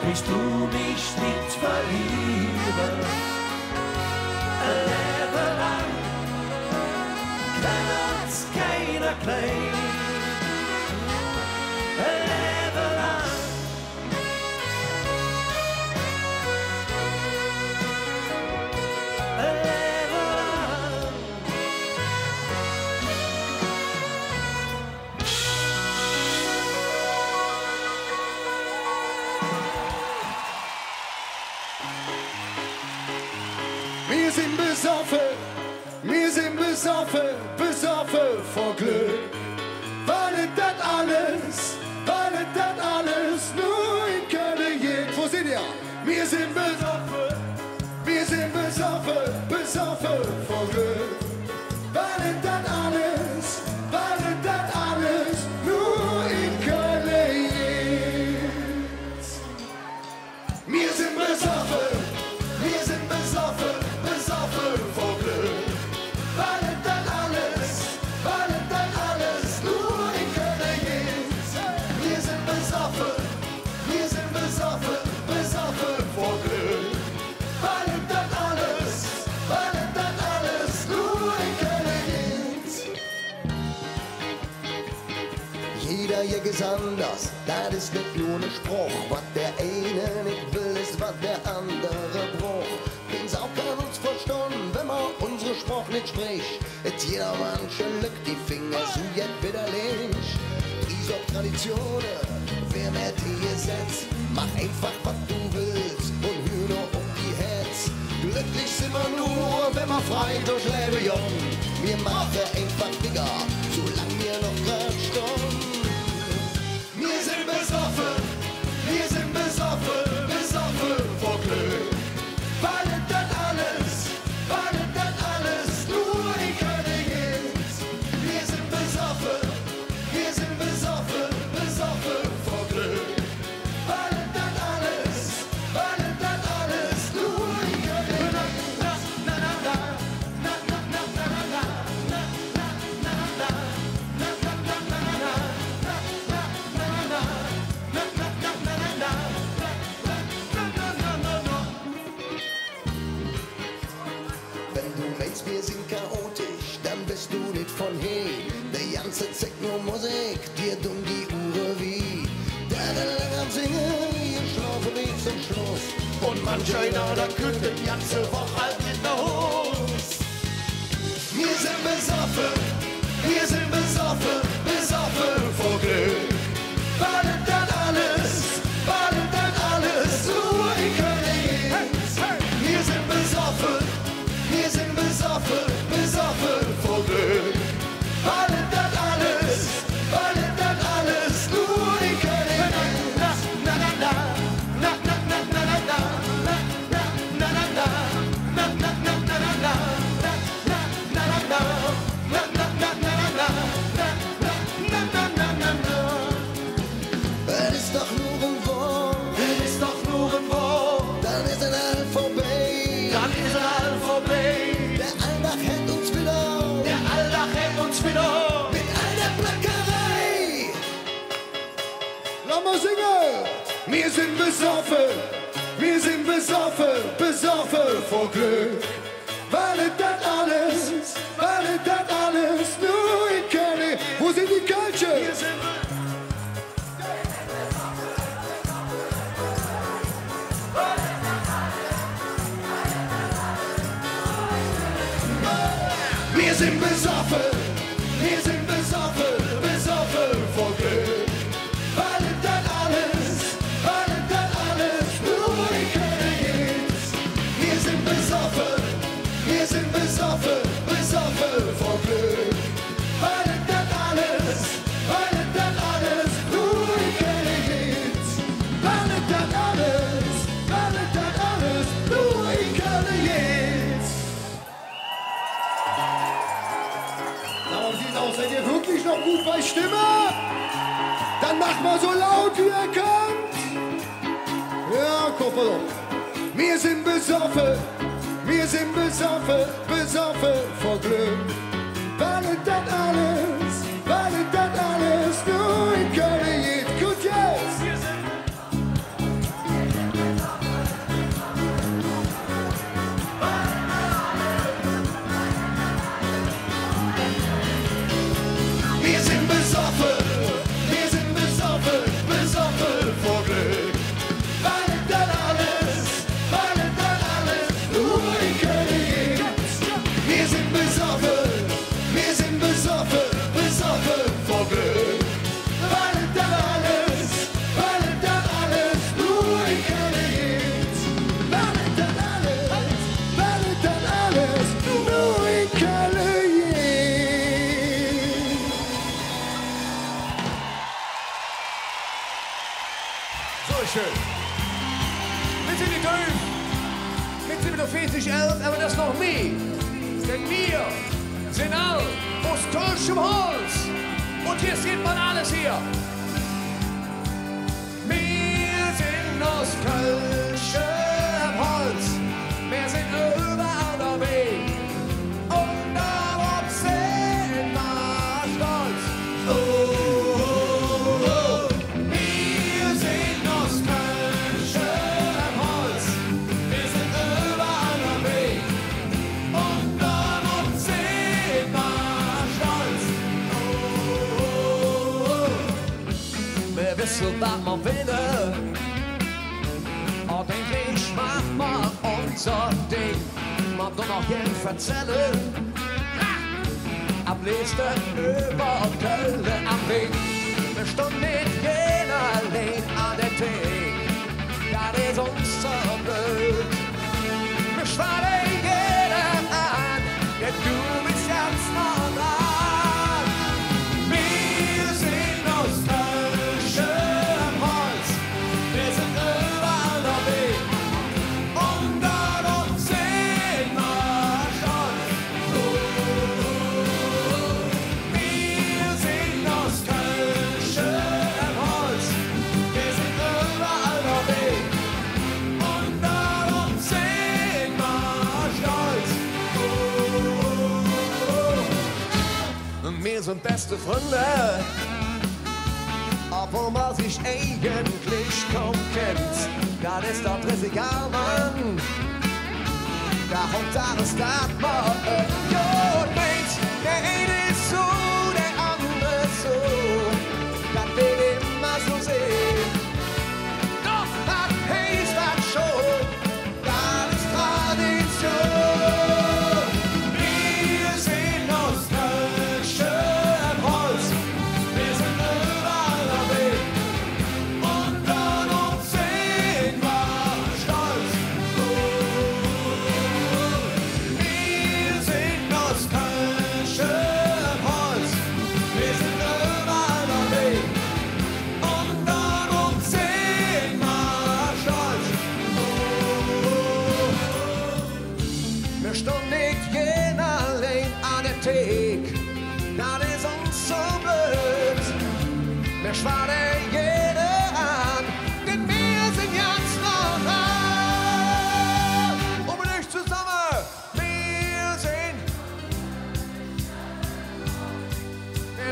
willst du mich nicht verlieren. Ein Leben lang kann uns keiner klein. Ein Leben lang. Ein Leben lang. Wir sind besoffen, besoffen vor Glück. Weil es das alles nur in Köln geht. Wo sind ihr? Wir sind besoffen, besoffen vor Glück. Weil es das alles nur in Köln geht. Wir sind besoffen, besoffen vor Glück. Weil es dann alles nur in Köln geht. Wir sind besoffen, besoffen vor Glück. Weil es dann alles nur in Köln geht. Jeder hier ist anders, das ist nicht nur ein Spruch. Was der eine nicht will, ist was der andere braucht. Bin's auch kann uns verstanden, wenn man unsere Spruch nicht spricht. Jetzt jeder manche lückt die Finger, so jetzt wieder links. Diese Traditionen, wer mehr die setzt, mach einfach was du willst und hör nur um die Hetz. Glücklich sind wir nur, wenn wir frei durch Leben jung. Wir machen einfach Digger, solange wir noch grad stumm. Wir sind besoffen, besoffen vor Glück. Weil es dann alles nur in Köln geht. Wir sind besoffen, besoffen vor Glück. Weil es dann alles nur in Köln geht. Wenn du meinst, wir sind chaotisch, dann bist du nicht von hey. Die ganze Zeit nur Musik, dir dumm die Uhr wie. Deine länger singen, ihr schlafen nicht zum Schluss. Und manch einer, da könnte die ganze Woche halt in der Hose. Wir sind besoffen, besoffen vor Glück. Weil es dann alles nur in Köln geht. Wir sind besoffen, besoffen vor Glück. Weil es dann alles nur in Köln geht. Es ist doch nur ein Wort, dann ist ein Alphabet. Der Alltag hält uns wieder, mit all der Plackerei. Lass mal singen! Wir sind besoffen vor Glück. Weil es das alles nur in Köln. Wo sind die Kölsche? Wir sind besoffen, wir sind besoffen, besoffen vor Glück. Weil es dann alles nur in Köln gibt. Wir sind besoffen, besoffen vor Glück. Weil es dann alles nur in Köln gibt. Weil es dann alles nur in Köln gibt. Na, wie sieht's aus? Seid ihr wirklich noch gut bei Stimme? Dann macht mal so laut, wie ihr könnt. Ja, guck mal doch. Wir sind besoffen, besoffen vor Glück. Weil es dann alles nur in Köln gibt. Gut jetzt! Wir sind besoffen, besoffen vor Glück. Weil es dann alles nur in Köln gibt. Wir sind besoffen, besoffen vor Glück. Weil es dann alles nur in Köln gibt. Weil es dann alles nur in Köln gibt. So schön. Wir sind die Döf. Mit 4711, aber das noch nie. Denn wir sind all aus Kölschem Holz. Und hier sieht man alles hier. Wir sind aus Kölschem Holz. Wir sind überall dabei. Und darauf sind wir stolz. Oh, oh, oh. Wir sind aus Kölschem Holz. Wir sind überall dabei. Und darauf sind wir stolz. Oh, oh, oh. Wir wissen, was wir wollen. Und endlich macht man unser Ding. Man doch noch gern erzählen. Ablesen über Köln am Weg. Wir stehen nicht jeder allein an der Theke. Das ist uns so blöd. Wir schwallen jeder an, denn du bist ganz nah dran. Wir sind aus Kölschem Holz. Wir sind überall dabei. Und darauf sind wir stolz. Wir sind aus Kölschem Holz. Wir sind überall dabei. Und darauf sind wir stolz. Wir sind beste Freunde. Obwohl man sich eigentlich kaum kennt. Das ist doch 30 Jahre, Mann. Da kommt alles, das man meint. Der eine ist so, der andere so. Das will immer so sehen. Doch, das heißt das schon. Das ist Tradition. Wir sind aus Kölschem Holz. Wir sind überall dabei. Und darauf sind wir stolz. Wir sind aus Kölschem Holz. Wir sind überall dabei. Und darauf sind wir stolz. Wir stehen nicht jeden allein an der Theke. Das ist uns so blöd. Wir schwallen jede an, denn wir sind ganz normal. Und mit euch zusammen, wir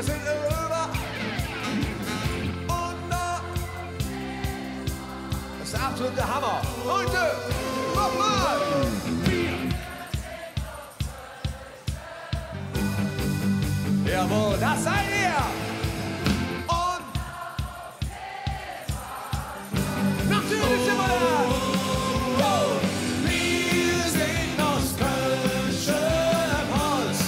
sind überall. Und da ist der absolute Hammer. Leute, nochmal. Jawohl, das seid ihr. Und natürlich sind wir da. Wir sind aus Kölschem Holz.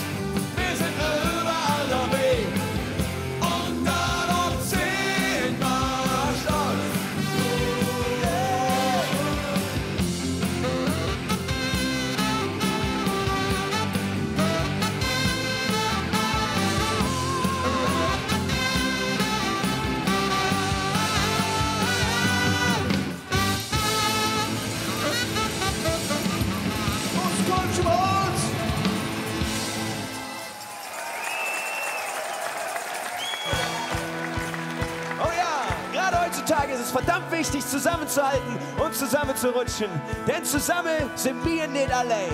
ist verdammt wichtig, zusammenzuhalten und zusammenzurutschen. Denn zusammen sind wir nicht allein.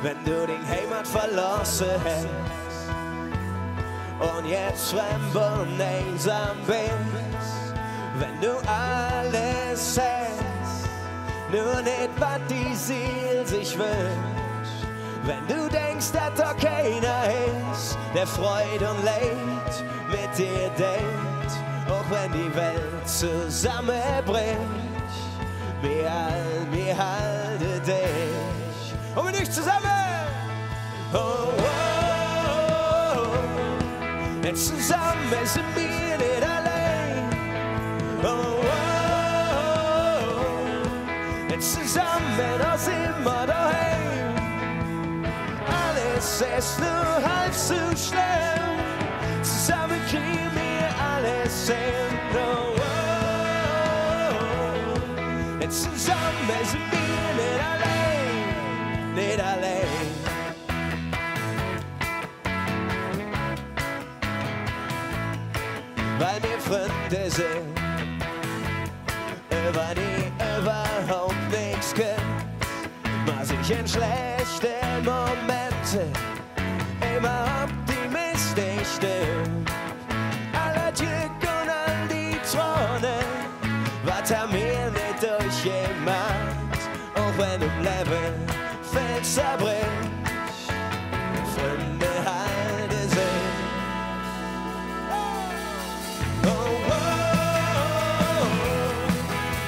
Wenn du den Heimat verlassen hast und jetzt fremd und einsam bist, wenn du alles hast, nur nicht, was die Seele sich wünscht, wenn du denkst, dass da keiner ist, der Freude und Leid mit dir denkt, auch wenn die Welt zusammenbricht, wir halten dich und wir nicht zusammen. Oh, oh, oh. Denn zusammen sind wir nicht allein. Oh, oh, oh. Denn zusammen sind wir daheim. Alles ist nur halb so schlimm. Zusammen kriegen wir alles hin. Oh, oh, oh. Denn zusammen sind wir nicht allein. Nicht allein. Weil wir Freunde sind, über die überhaupt nichts können, was ich in schlechten Momenten immer optimistisch stimmt. Alle Glück und all die Tränen, was haben wir nicht durchgemacht, auch wenn im Leben viel zerbricht, Freunde halten sich.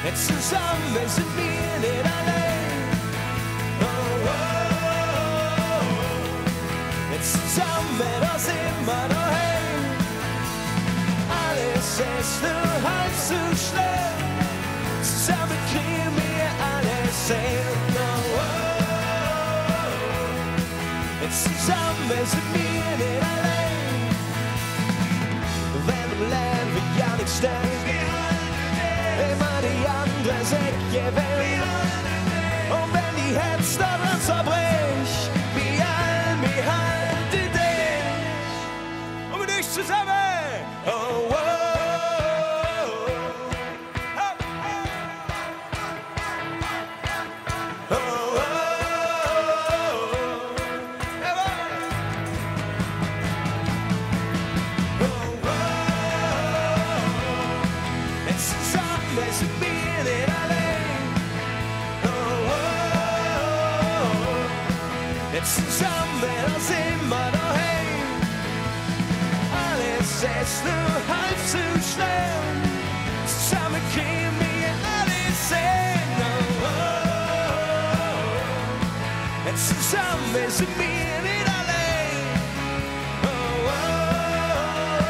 Jetzt zusammen sind wir nicht allein. Oh, oh, oh. Jetzt zusammen, da sind wir daheim. Alles ist nur halb so schlimm. Zusammen kriegen wir alles hin. Oh, oh, oh. Jetzt zusammen sind wir nicht allein. Wenn im Leben ja nichts stimmt, immer die andere Säcke will. Und wenn die Herz daran zerbricht, wir halten dich. Und mit dich zusammen. Oh, oh, oh. Oh, oh, oh. Sind wir nicht allein. Oh, oh, oh. Jetzt zusammen sind wir daheim. Alles ist nur halb so schlimm. Zusammen kriegen wir alles hin. Oh, oh, oh. Jetzt zusammen sind wir nicht allein. Oh, oh,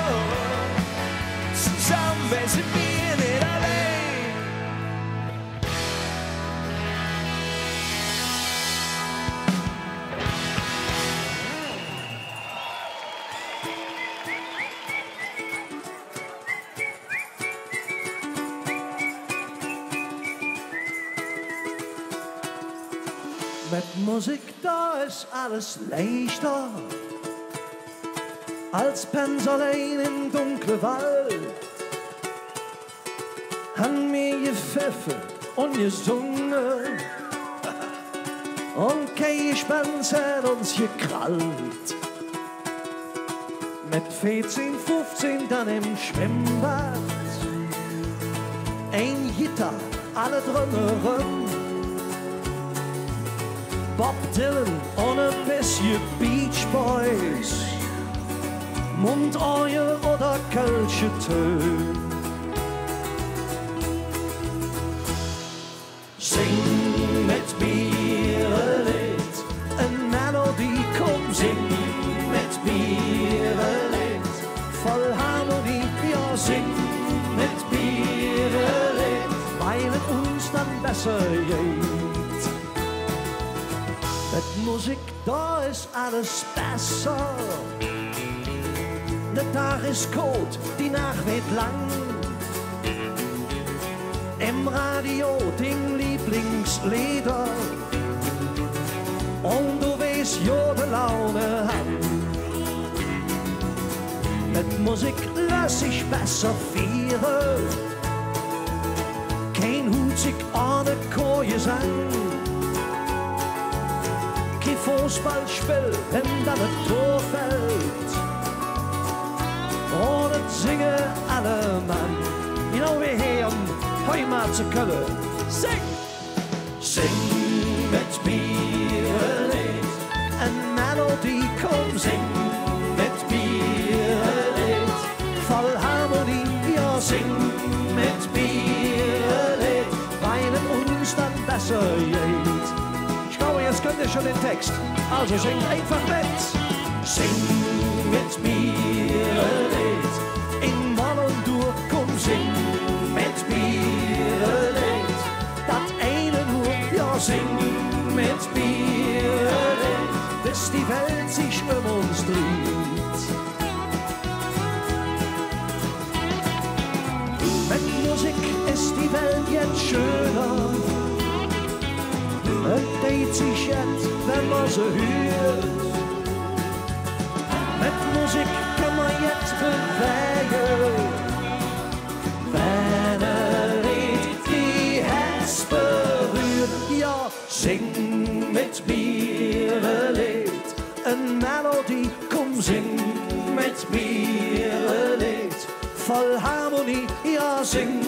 oh. Zusammen sind wir nicht allein. Mit Musik da ist alles leichter als Pens allein im dunklen Wald. Han mir gepfiffen und gesungen und kein Gespenst hat uns gekrallt. Mit 14, 15 dann im Schwimmbad, ein Gitter, alle drumherum. Bob Dylan und ein bisschen Beach Boys, Mundorgel oder Kölsche Töne. Sing mit mir ein Lied, eine Melodie, komm, sing mit mir ein Lied, voll Harmonie, ja, sing mit mir ein Lied, weil es uns dann besser geht. Mit Musik, da ist alles besser. Der Tag ist kurz, die Nacht wird lang. Im Radio den Lieblingslieder. Und du weißt, ja, die Laune hat. Mit Musik sich besser vieren. Kein Hut sich an der Koje sein. Kein Fußballspiel, wenn dann ein Tor fällt. Und es singen alle Mann. You know we're here am Heimat zu Köln. Sing! Sing mit mir ein Lied, eine Melodie, komm sing mit mir ein Lied, voll Harmonie, ja sing mit mir ein Lied, weil es uns dann besser geht. Ich glaube, jetzt könnt ihr schon den Text, also singt einfach mit. Sing mit mir ein Lied, in Mann und durch, komm sing mit mir ein Lied, das eine nur, ja sing mit mir ein Lied, bis die Welt sich uns dreht. Mit Musik ist die Welt jetzt schöner, es dreht sich jetzt, wenn man sie hört. Mit Musik kann man jetzt bewegen, wenn Lied die Herz berührt. Ja, sing mit mir ein Lied, eine Melodie, komm sing mit mir ein Lied, voll Harmonie, ja sing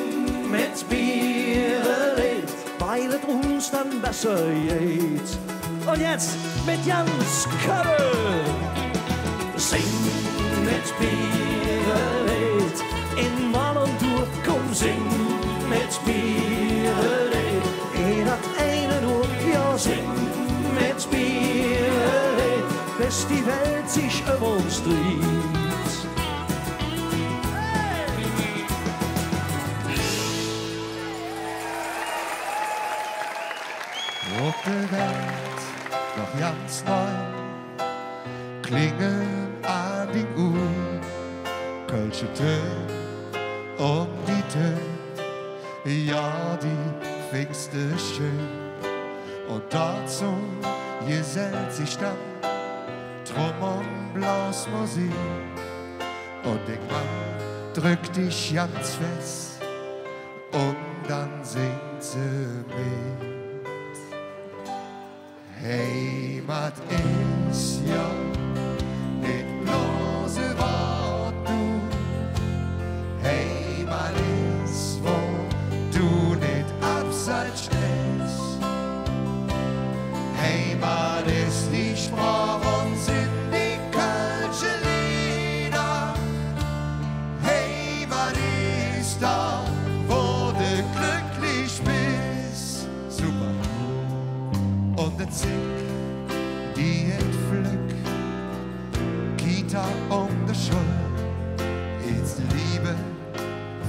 mit mir ein Lied, weil es uns dann besser geht. Und jetzt mit Jans Köln. Sing mit mir ein Lied, in Mann und durch, komm sing mit mir ein Lied, das eine nur, ja sing mit mir ein Lied, bis die Welt sich uns dreht. Auf der Welt noch ganz neu klingen an die Uhr, Kölsche Töne um die Töne, ja die Pfingste schön. Und dazu gesellt sich dann Drum und Blasmusik und der Mann drückt dich ganz fest und dann singt sie mit. Heimat ist ja nicht bloß ein Wort, du. Heimat ist, wo du nicht abseits stehst. Heimat ist die Sprache und sind die kölsche Lieder. Heimat ist da, wo du glücklich bist. Super. Und der Zick, die entpflück, Kita um der Schuld, ist Liebe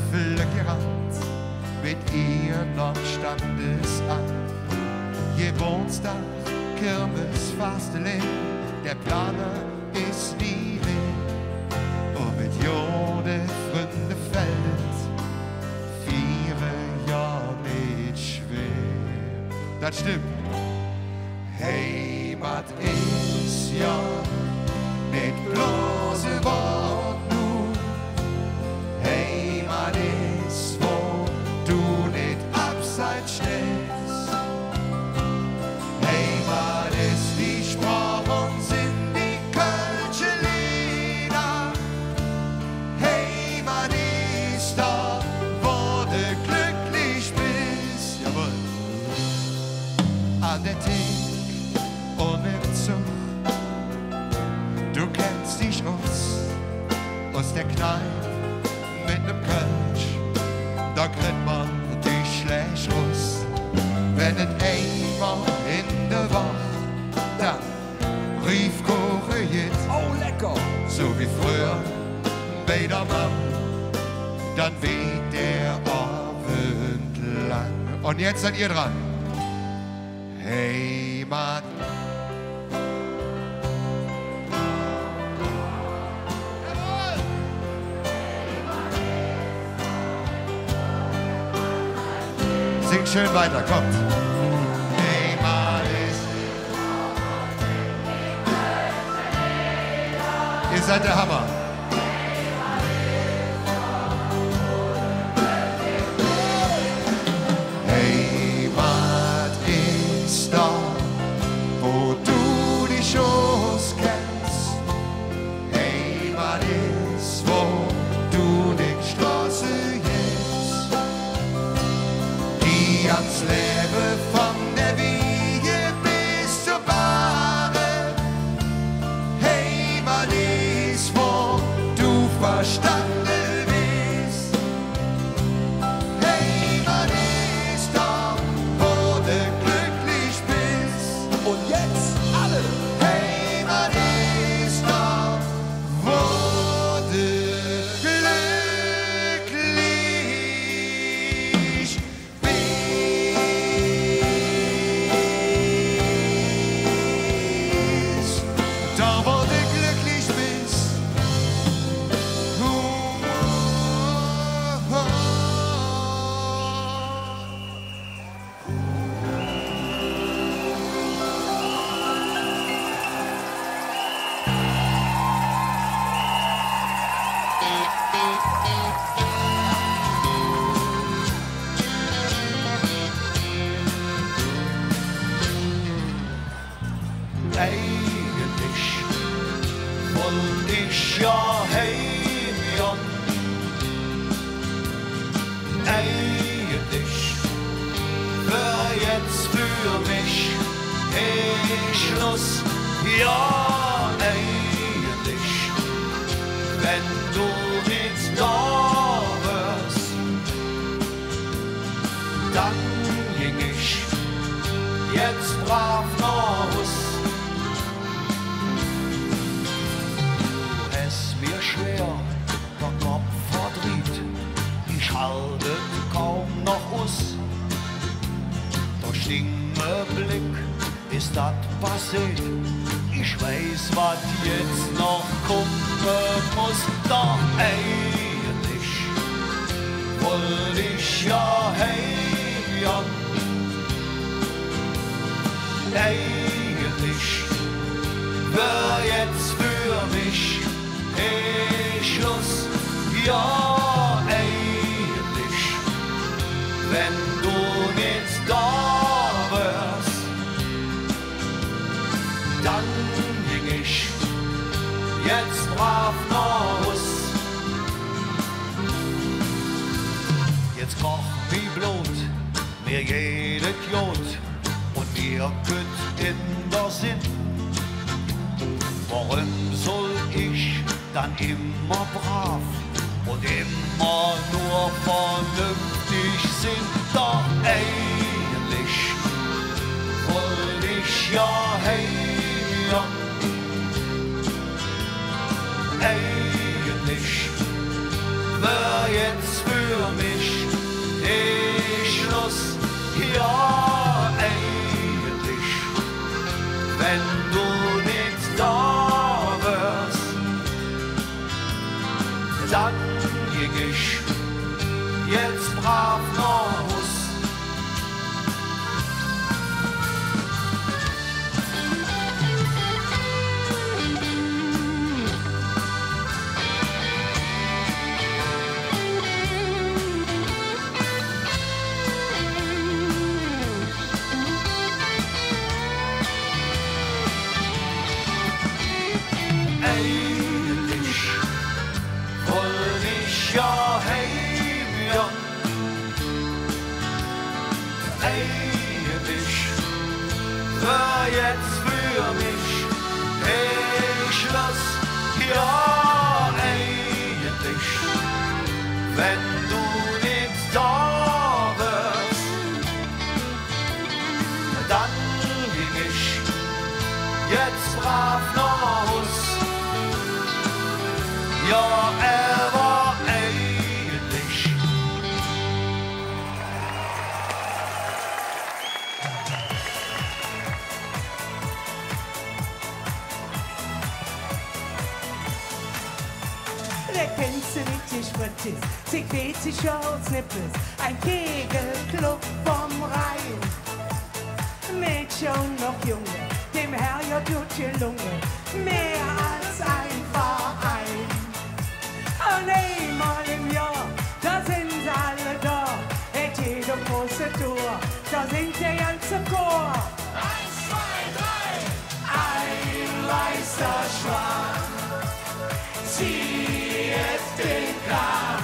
Flöckerand mit ihr noch Standesamt. Geburtstag, Kirmes, Fastelin, der Planer ist nie mehr. Und mit Jode, Fründe fällt, 4 Jahre nicht schwer. Das stimmt. Heimat ist ja nicht bloß ein Wort, nur Heimat ist, wo du nicht abseits stehst. Heimat ist die Sprache und sind die kölsche Lieder. Heimat ist da, wo du glücklich bist. Jawohl. An der Theke und im Zug. Du kennst dich aus der Kneipe mit nem Kölsch. Da kriegt man dich schlecht raus. Wenn es einmal in der Woche, dann rief Koche jetzt. Oh, lecker! So wie früher bei der Mann, dann weht der Abend lang. Und jetzt seid ihr dran. Heimat. Singt schön weiter, kommt. Heimat ist. Ihr seid der Hammer. das Leben von der Wiege bis zur Bahre. Heimat ist, wo du verstanden bist. Heimat ist da, wo du glücklich bist. Und jetzt alle. Heimat ist da, wo du glücklich bist. Da, wo du glücklich bist. Eigentlich wollte ich ja heim, ja. Eigentlich wär jetzt für mich Schluss, ja. Eigentlich, wenn du nicht da wärst, dann ging ich jetzt brav nach Hus. Du hast mir schwer der Kopf verdreht, ich halte kaum noch aus. Durch den Blick ist das passiert, ich weiß, was jetzt noch kommen muss. Doch eigentlich wollte ich ja heim, ja. Eigentlich wär jetzt für mich Schluss, ja. Eigentlich, wenn du nicht da wärst, dann ging ich jetzt brav nach Hus. Jetzt koch wie Blut, mir jedes Jod und mir kütt in der Sinn. Warum soll ich dann immer brav und immer nur vernünftig sind? Doch eigentlich wollte ich ja heim, ja. Eigentlich wär jetzt für mich Schluss, ja. Eigentlich, wenn du nicht da wärst, dann ging ich jetzt brav nach Hus. Eigentlich wollte ich ja heim, ja. Eigentlich wär jetzt für mich Schluss, ja. Eigentlich, wenn du nicht da wärst, dann ging ich jetzt brav nach Hus. Ja, war eigentlich. Der kennst du nicht, die Sprit ist, sie quält sich aus Nippes, ein Kegelclub vom Rhein. Mädchen und noch Junge, dem Herr ja tut die Lunge, mehr als ein Verein. Und einmal im Jahr, da sind sie alle da, et jede große Tour, da singt der ganze Chor. 1, 2, 3, ein weißer Schwan zieht den Kahn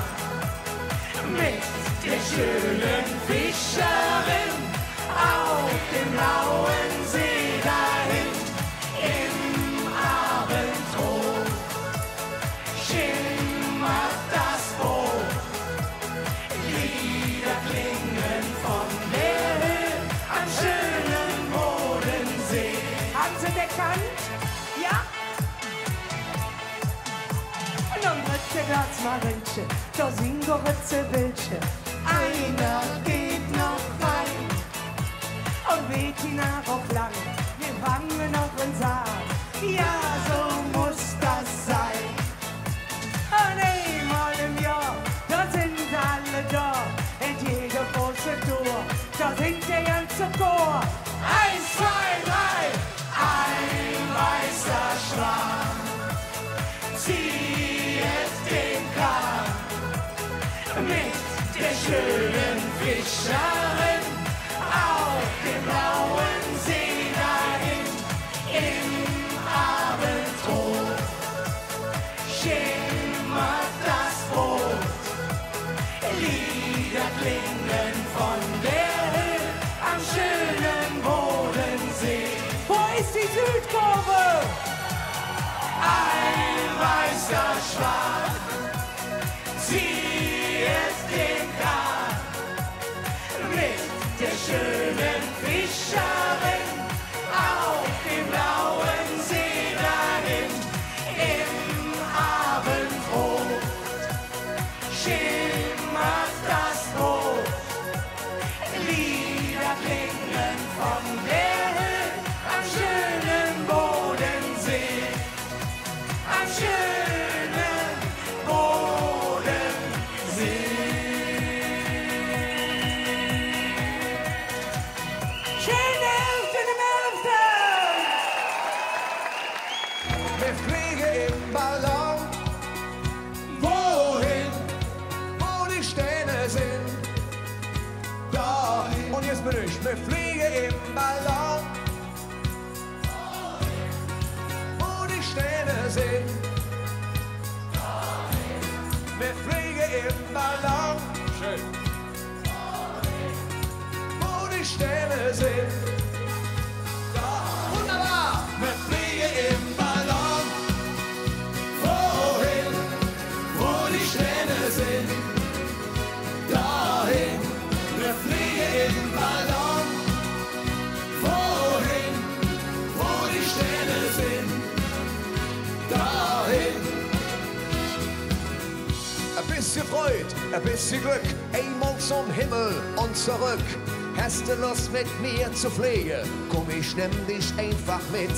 mit der schönen Fischerin. der Glasmarinche, da sind Goritze welche. Einer geht noch rein und weht die nach auch lang. Wir fangen noch und sagen, ja, so muss das sein. Und einmal im Jahr, da sind alle da, in jeder große Tour, da singt der ganze Chor. 1, 2, 3, ein weißer Schwan zieht den Kahn mit der schönen Fischerin auf dem blauen See dahin im Abendrot schimmert das Boot. Lieder klingen von der Höhe am schönen Bodensee. Wo ist die Südkurve? Ein weißer Schwan zieht den Kahn mit der schönen Fischerin auf dem blauen See dahin im Abendrot schimmert das Boot. Lieder klingen von der Höhe am schönen Bodensee, am schönen Bodensee. Schöne Elften im Elften! Wir fliegen im Ballon. Wohin? Wo die Sterne sind. Dahin. Und jetzt bin ich. Wir fliegen im Ballon. Wo die Sterne sind. Wir fliegen im Ballon. Schön. Wo die Sterne sind. Wunderbar. Wir fliegen im Ballon. Wohin? Wo die Sterne sind. Dahin. Wir fliegen im Ballon. Wohin? Wo die Sterne sind. Dahin. Ein bisschen Freude, ein bisschen Glück, einmal zum Himmel und zurück. Hast du Lust mit mir zu fliegen? Komm, ich nehm dich einfach mit.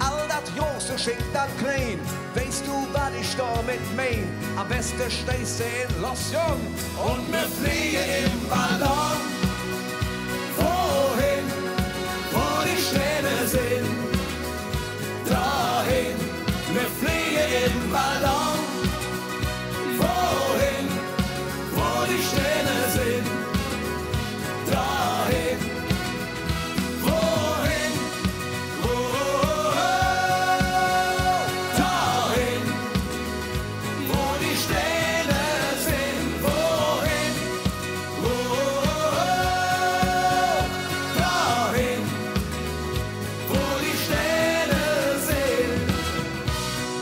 All das Große schickt dann klein. Weißt du, was ich da mit mein? Am besten stehst du in Lotion und wir fliegen im Ballon. Wohin? Wo die Sterne sind. Dahin. Wir fliegen im Ballon. Wohin? Wo die Sterne sind. Dahin. Wohin? Dahin. Wo die Sterne sind. Wohin? Dahin. Wo die Sterne sind.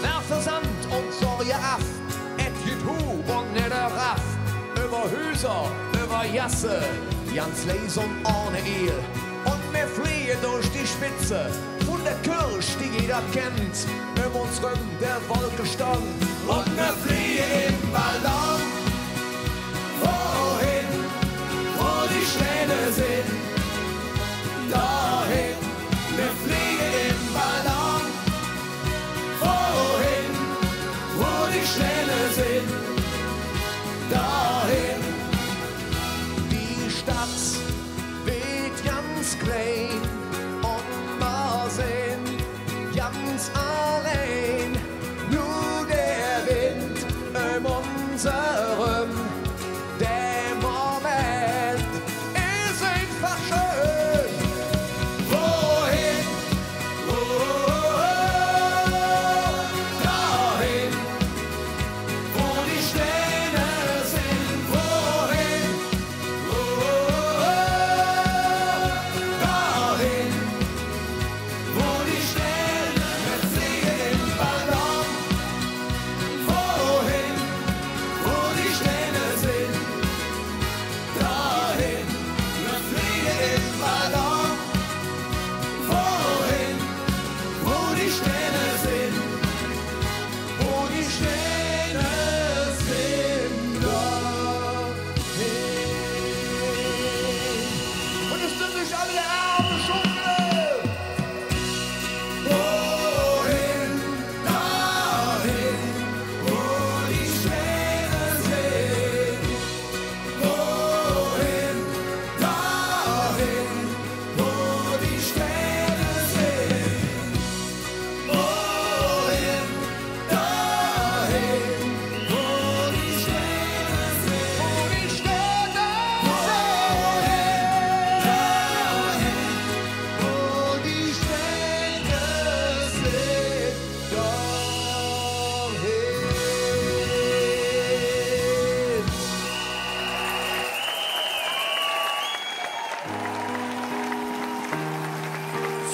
Werfe Sand und Sorge ab. Etjet Hub und nicht der Raff. Über Hüser, über Jasse. Ganz leis und ohne Ehe. Und wir fliehen durch die Spitze von der Kirche, die jeder kennt. Um uns rum der Wolke stand. Und wir fliehen im Ballon. Wohin? Wo die Sterne sind. Dahin. Wir fliegen im Ballon. Wohin? Wo die Sterne sind. Dahin. Die Stadt wird ganz klein und wir sind ganz allein. Nur der Wind unserem, der Moment ist ein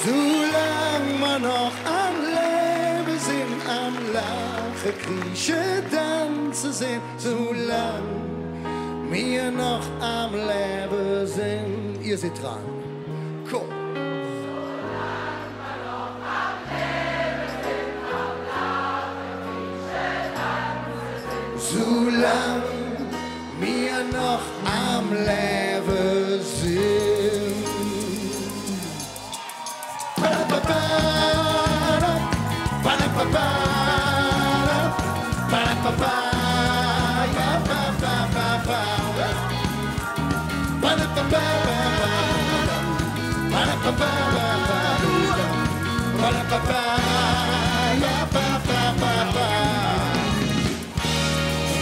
Solange wir noch am Leben sind, am Lachen, Kriechen, Tanzen sind, solange wir noch am Leben sind. Ihr seid dran. Komm. Solange wir noch am Leben sind.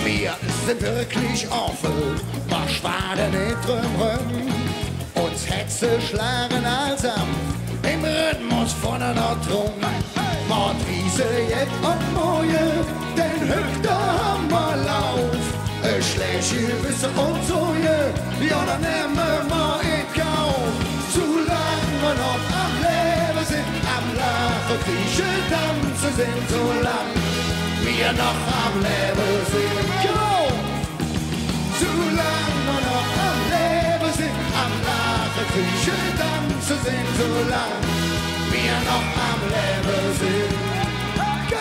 Wir sind wirklich offen, wir schwaden nicht drumherum. Uns Hetze schlagen allsam im Rhythmus von einer Drum. Mordwiese jetzt und Moje, den Hüfter haben wir Lauf. Schläge, Wisse und Soje, ja dann nehmen wir in Kauf. Solange wir noch am Leben sind, am Lachen, Kriechen, Tanzen sind, solange wir noch am Leben sind. Go! Solange wir noch am Leben sind, am Lachen, Kriechen, Tanzen sind, solange wir noch am Leben sind. Go!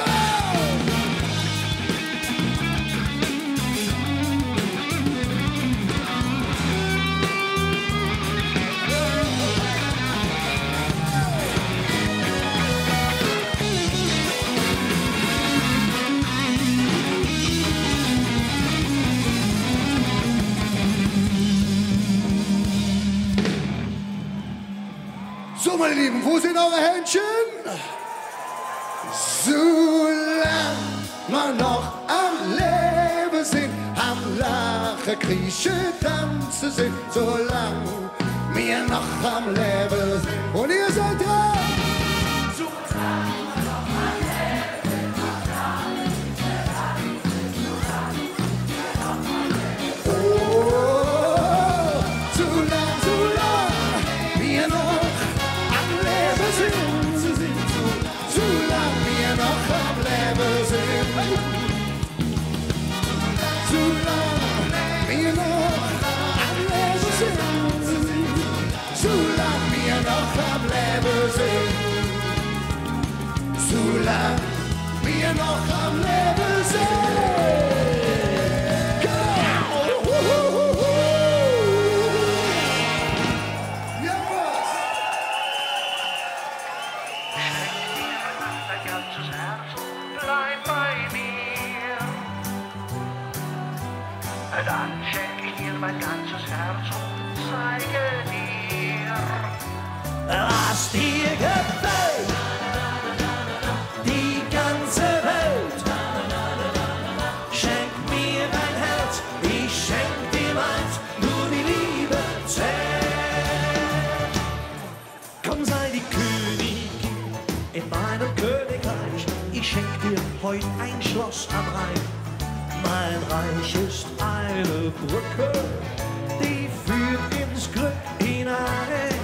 So, meine Lieben, wo sind eure Händchen? Solange wir noch am Leben sind, am Lachen, Kriechen, Tanzen sind, solange wir noch am Leben sind. Und ihr seid dran! Solange wir noch am Leben sind. Ja, was? Dein ganzes Herz, bleib bei mir. Dann schenk ich dir mein ganzes Herz und zeige dir, was dir gefällt. Die ganze Welt. Schenk mir dein Herz, ich schenk dir meins, nur die Liebe zählt. Komm, sei die Königin in meinem Königreich. Ich schenk dir heut ein Schloss am Rhein. Mein Reich ist eine Brücke, die führt ins Glück hinein.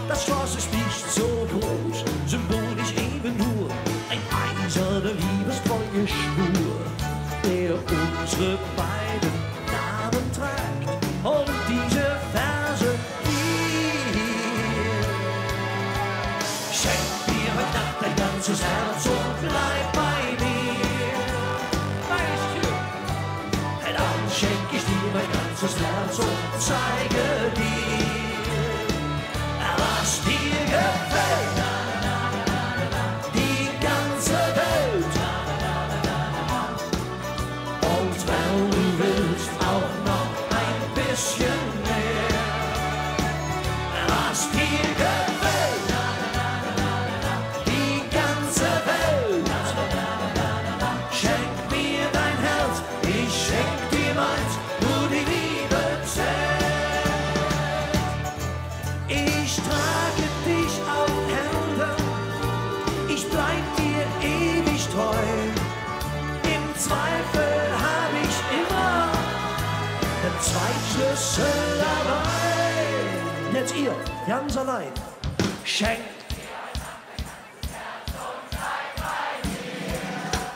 Das Schloss ist nicht so groß, symbolisch eben nur ein eiserner liebestreue Schwur, der unsere beiden Namen trägt und diese Verse hier. Schenk mir heute Nacht dein ganzes Herz und bleib bei mir. Weißt du, dann schenk ich dir mein ganzes Herz und zeige dir, was dir gefällt. Die ganze Welt. Und wenn du willst, auch noch ein bisschen mehr. Was dir gefällt. Die ganze Welt. Schenk mir dein Herz, ich schenk dir meins, nur die Liebe zählt. Ich trage dich auf Händen, ich bleib dir ewig treu. Im Zweifel hab ich immer den Zweitschlüssel dabei. Jetzt ihr, ganz allein, schenkt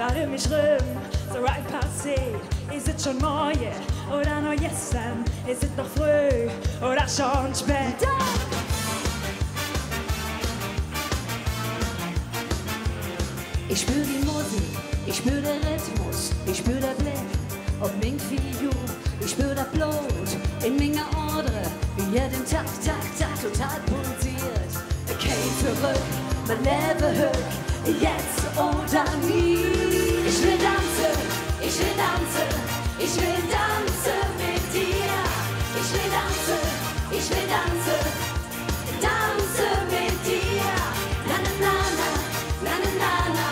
warum ich rum, so ein Passé. Ist es schon morgen oder noch gestern? Ist es noch früh oder schon spät? Ich spür die Musik, ich spür den Rhythmus, ich spür den Blick auf mein Figur. Ich spür das Blut in meiner Adern, wie jeden Tag, total pulsiert. Kein zurück, mein Leben hoch, jetzt oder nie. Ich will tanzen, ich will tanzen, ich will tanzen mit dir. Ich will tanzen, ich will tanzen, tanzen mit dir. Na na na na, na na na na.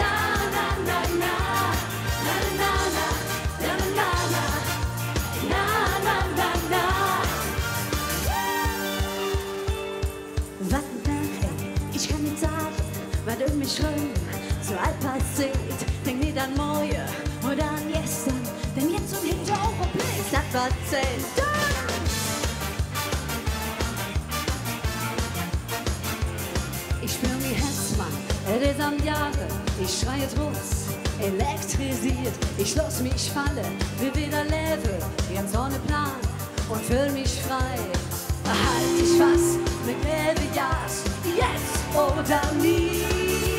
Na na na na, na na na, na na na, na na na na. Warte nachher, ich kann nicht sagen, was mich rum so alt passiert. Denk nicht an morgen oder an gestern, denn jetzt und hinter auch Blick, das war zählt. Ich spür mich Herzmann, es ist am Jahre, ich schreie Trost, elektrisiert, ich lass mich fallen, will wieder leben, ganz ohne Plan und fühl mich frei. Halt dich fast, mit Leben Jas, jetzt oder nie.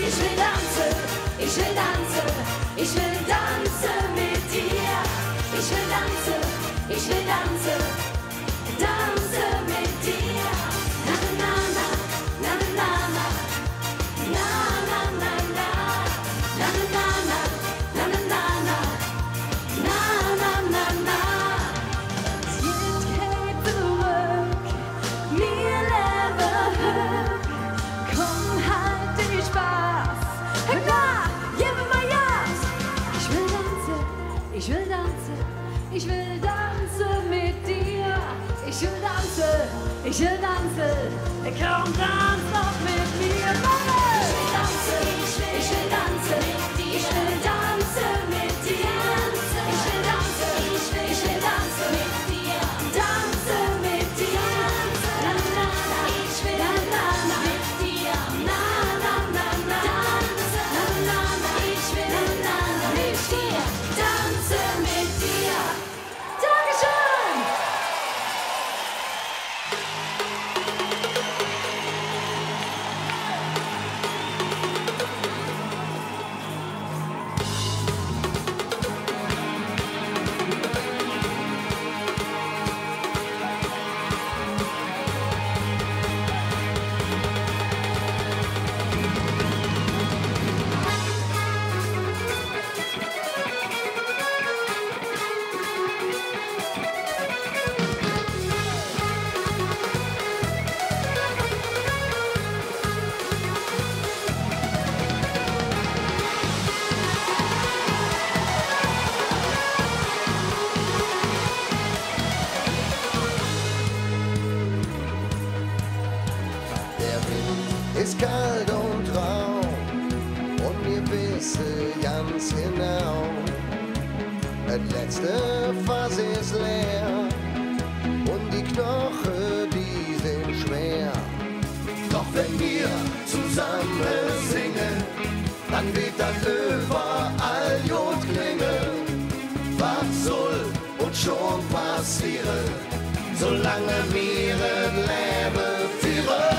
Ich will tanzen, ich will tanzen, ich will tanzen mit dir. Ich will tanzen, ich will tanzen, tanzen mit dir. Na na na, na na na, na na na na, na na na, na na na na, na na na na. Jetzt geht zurück, mir leben höher. Komm, halt den Spaß, na, gib mir Gas. Ich will tanzen, ich will tanzen, ich will tanzen mit dir. Ich will tanzen, ich will tanzen, komm, tanz doch mit mir. Ich will tanzen, ich will tanzen, ich will tanzen mit dir. Ich will tanzen, ich will tanzen mit dir, tanzen mit dir. Na na na, ich will tanzen mit dir. Na na na na, na na na, ich will tanzen mit dir, tanzen mit dir. Dankeschön! Der Wind ist kalt und rau und wir wissen ganz genau, das letzte Fass ist leer und die Knochen, die sind schwer. Doch wenn wir zusammen singen, dann wird das überall gut klingen. Was soll uns schon passieren, solange wir ein Leben führen?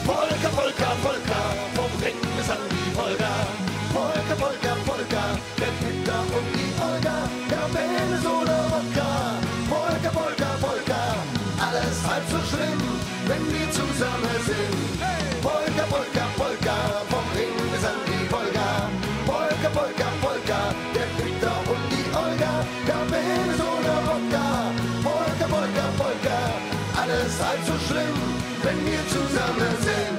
Polka, Polka, Polka, vom Ring bis an die Polka. Polka, Polka, Polka, der Peter und die Olga, der Bene oder Wodka. Polka, Polka, Polka, alles halb so schlimm, wenn wir zusammen sind. Polka, Polka, Polka, vom Ring bis an die Polka. Polka, Polka, Polka, der Peter und die Olga, der Bene oder Wodka. Polka, Polka, Polka, alles halb so schlimm, wenn wir zusammen sind.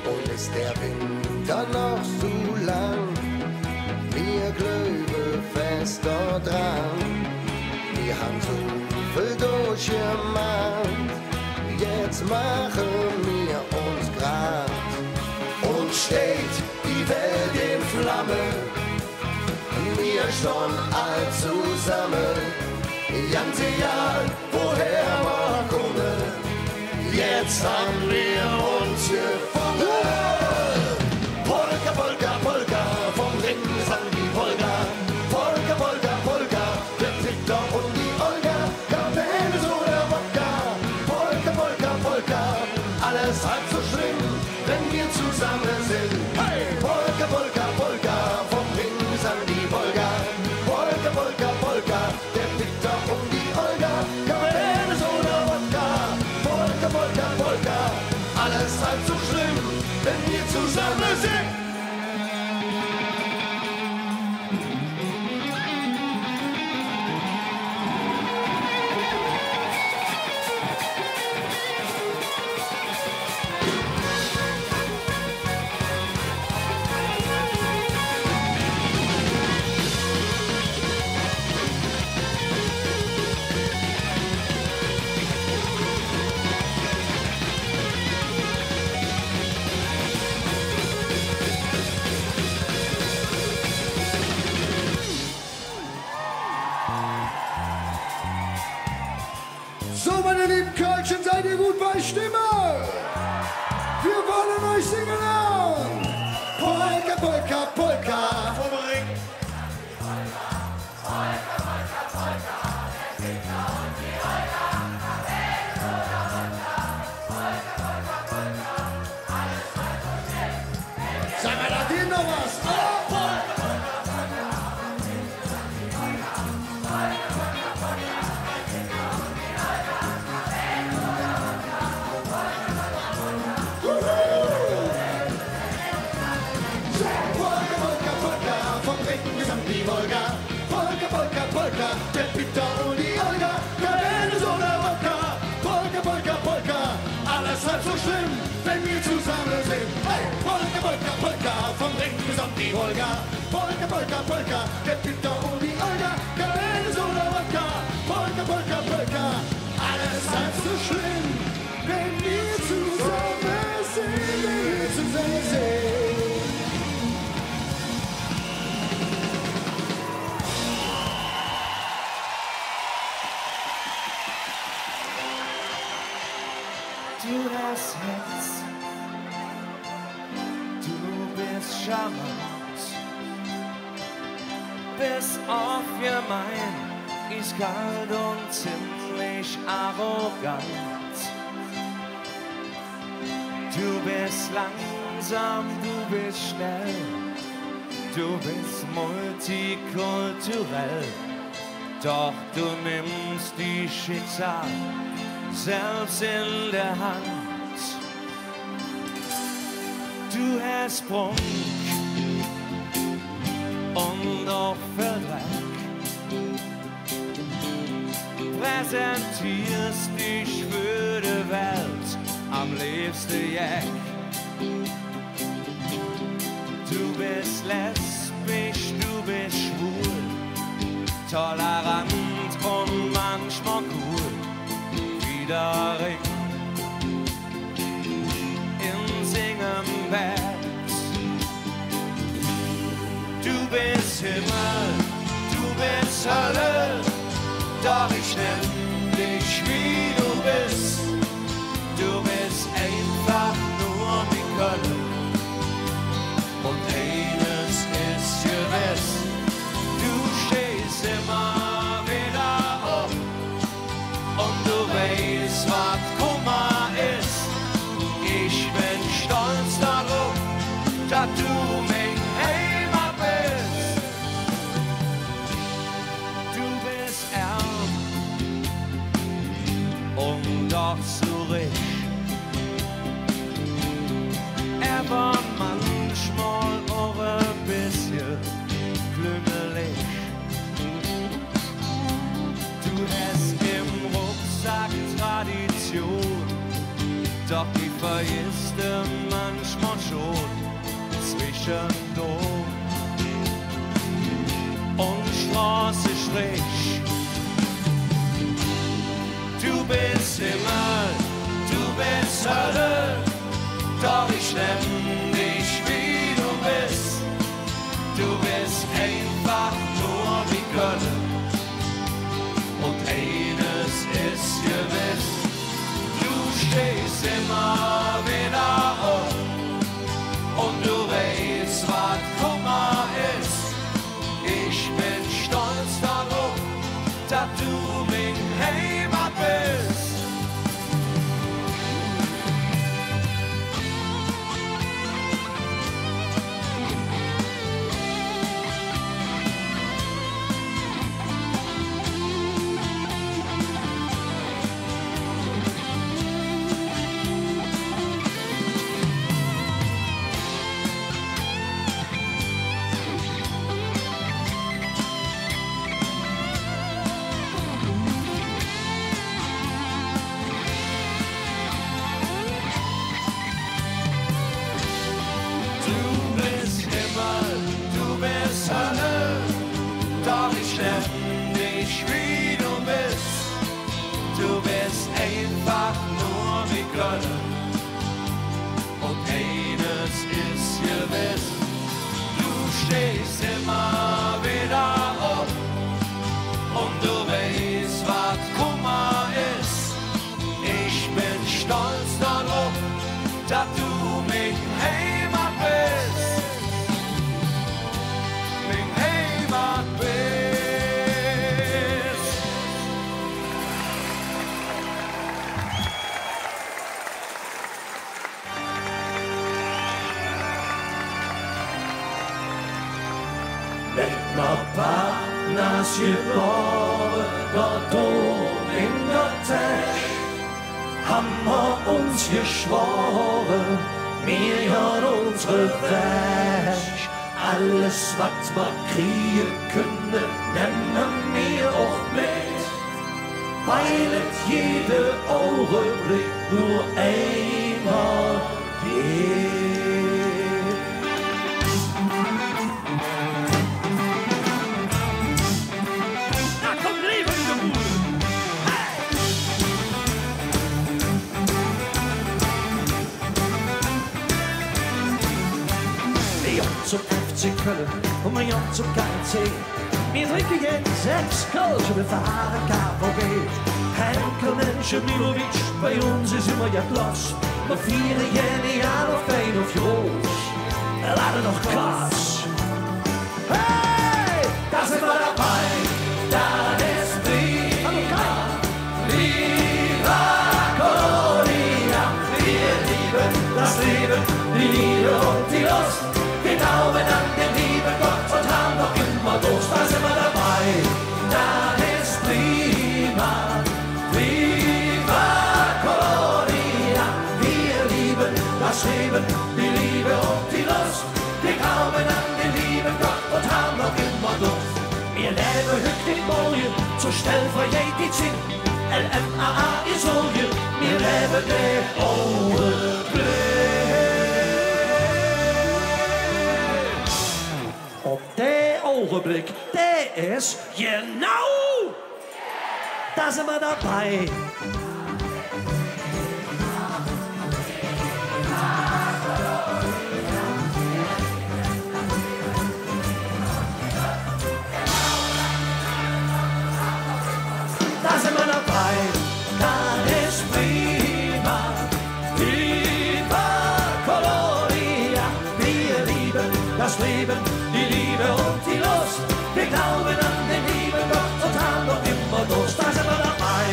Und ist der Winter noch so lang, wir glüben fest dort dran. Wir haben so viel durchgemacht, jetzt machen wir uns grad. Und steht die die Welt in Flammen. Wir schon all zusammen, ganz egal, woher wir kommen. Jetzt haben wir uns gefunden. Polka, Polka, Polka, vom Ring bis an die Polka. Polka, Polka, Polka, der Victor und die Olga. Cabernet oder Wodka. Polka, Polka, Polka, alles halb so schlimm, wenn wir zusammen sind. Hey! Polka, Polka, Polka, vom Ring bis an die Polka. Polka, Polka, Polka, der Victor und die Olga. Cabernet oder Wodka. Polka, Polka, Polka, alles halb so schlimm, wenn wir zusammen sind. So, meine lieben Kölschen, seid ihr gut bei Stimme? Wir wollen euch singen an. Polka, Polka, Polka. Vom Ring. Sag mal, da geht noch was. Oh, Polka, Polka, Polka, vom Ring bis an die Wolga. Polka, Polka, Polka, der Peter und die Olga. Cabernet oder Wodka. Polka, Polka, Polka, alles halb so schlimm, wenn wir zusammen sind. Hey! Polka, Polka, Polka, vom Ring bis an die Wolga. Polka, Polka, Polka, der Peter und die Olga. Cabernet oder Wodka. Polka, Polka, Polka, alles halb so schlimm, wenn wir zusammen sind, wenn wir zusammen sind. Du hast Herz, du bist charmant, bis auf gemein, eiskalt und ziemlich arrogant. Du bist langsam, du bist schnell, du bist multikulturell, doch du nimmst die Schicksal selbst in der Hand. Du hast Prunk und auch Verlag, präsentierst dich für die Welt am liebsten Jack. Du bist lesbisch, du bist schwul, tolerant und manchmal cool. Der Ring in Singenberg. Du bist Himmel, du bist Hölle, doch ich nehm dich wie du bist. Du bist einfach nur die Kölle und eines ist gewiss, du stehst immer wieder auf und du weißt, was Kummer ist. Ich bin stolz darauf, dass du mein Heimat bist. Du bist arm und doch zurück. Aber manchmal auch ein bisschen klüngelig. Du hast im Rucksack Tradition, doch die vergisst du manchmal schon zwischendurch. Und Straße Strich, du bist Himmel, du bist Hölle, doch ich nehm dich wie du bist. dass du mein Heimat bist. Geschworen, wir haben unsere Recht. Alles, was wir kriegen können, nehmen wir auch mit. Weil es jede Augenblick nur einmal geht. Na komm, liebe Bude! Zum FC Köln und wir zum KC. Wir trinken jetzt 6 Kölsch, wir fahren KVB. Henkel Menschemilovic, bei uns ist immer ja Platz. Wir feiern genial auf Bein auf Jos. Laden noch Klass. Hey, da sind wir dabei. Da ist prima. Viva Colonia. Wir lieben das Leben, die Liebe und die Lust. Wir glauben an den lieben Gott und haben noch immer Durst, da sind wir dabei. Da ist prima, Viva Colonia. Wir lieben das Leben, die Liebe und die Lust. Wir glauben an den lieben Gott und haben noch immer Durst. Wir leben heute in Morgen, so schnell vergeht die Zeit. LMAA ist Sorge, wir leben der Augenblick. Der Augenblick, der ist genau, da sind wir dabei. Da sind wir dabei, da ist prima, Viva Colonia. Wir lieben das Leben, die Liebe und die Lust. Wir glauben an den lieben Gott und haben noch immer Durst. Da sind wir dabei.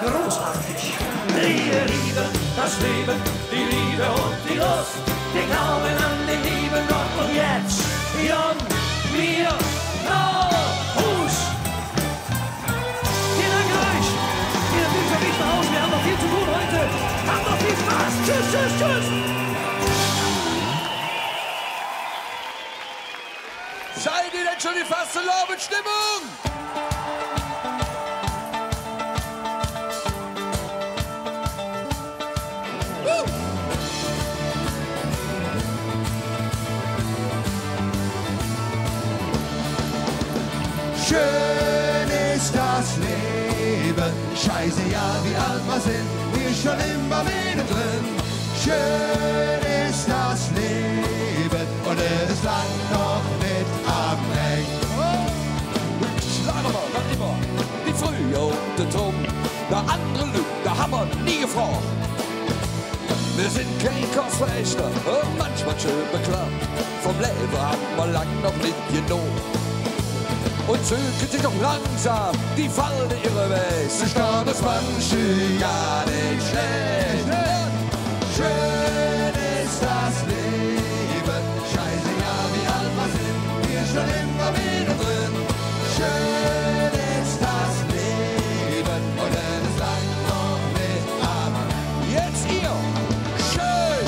Großartig. Wir lieben das Leben, die Liebe und die Lust. Wir glauben an den lieben Gott und jetzt, Jan, wir, noch Hus. Vielen Dank euch. Ihr seid schon nicht nach Hause. Wir haben noch viel zu tun heute. Habt noch viel Spaß. Tschüss, tschüss, tschüss. Seid ihr denn schon die Fastelavond-Stimmung? Schön ist das Leben, scheiße ja, wie alt wir sind, wir schon immer wieder drin. Schön ist das Leben und es ist lang noch nicht am Ende. Schlagen wir noch immer die Frühe und den Drum. Der andere Lüg, da haben wir nie gefragt. Wir sind kein Kostverächter und manchmal schön bekloppt. vom Leben hat man lang noch nicht genug. Und zögert sich doch langsam die Falle ihrer Weg. Sie stehen das manche ja nicht schlecht. Schön ist das Leben, scheiße ja, wie alt wir sind, wir schon immer wieder drin. Schön ist das Leben und es ist lang noch nicht ab. Jetzt ihr, schön!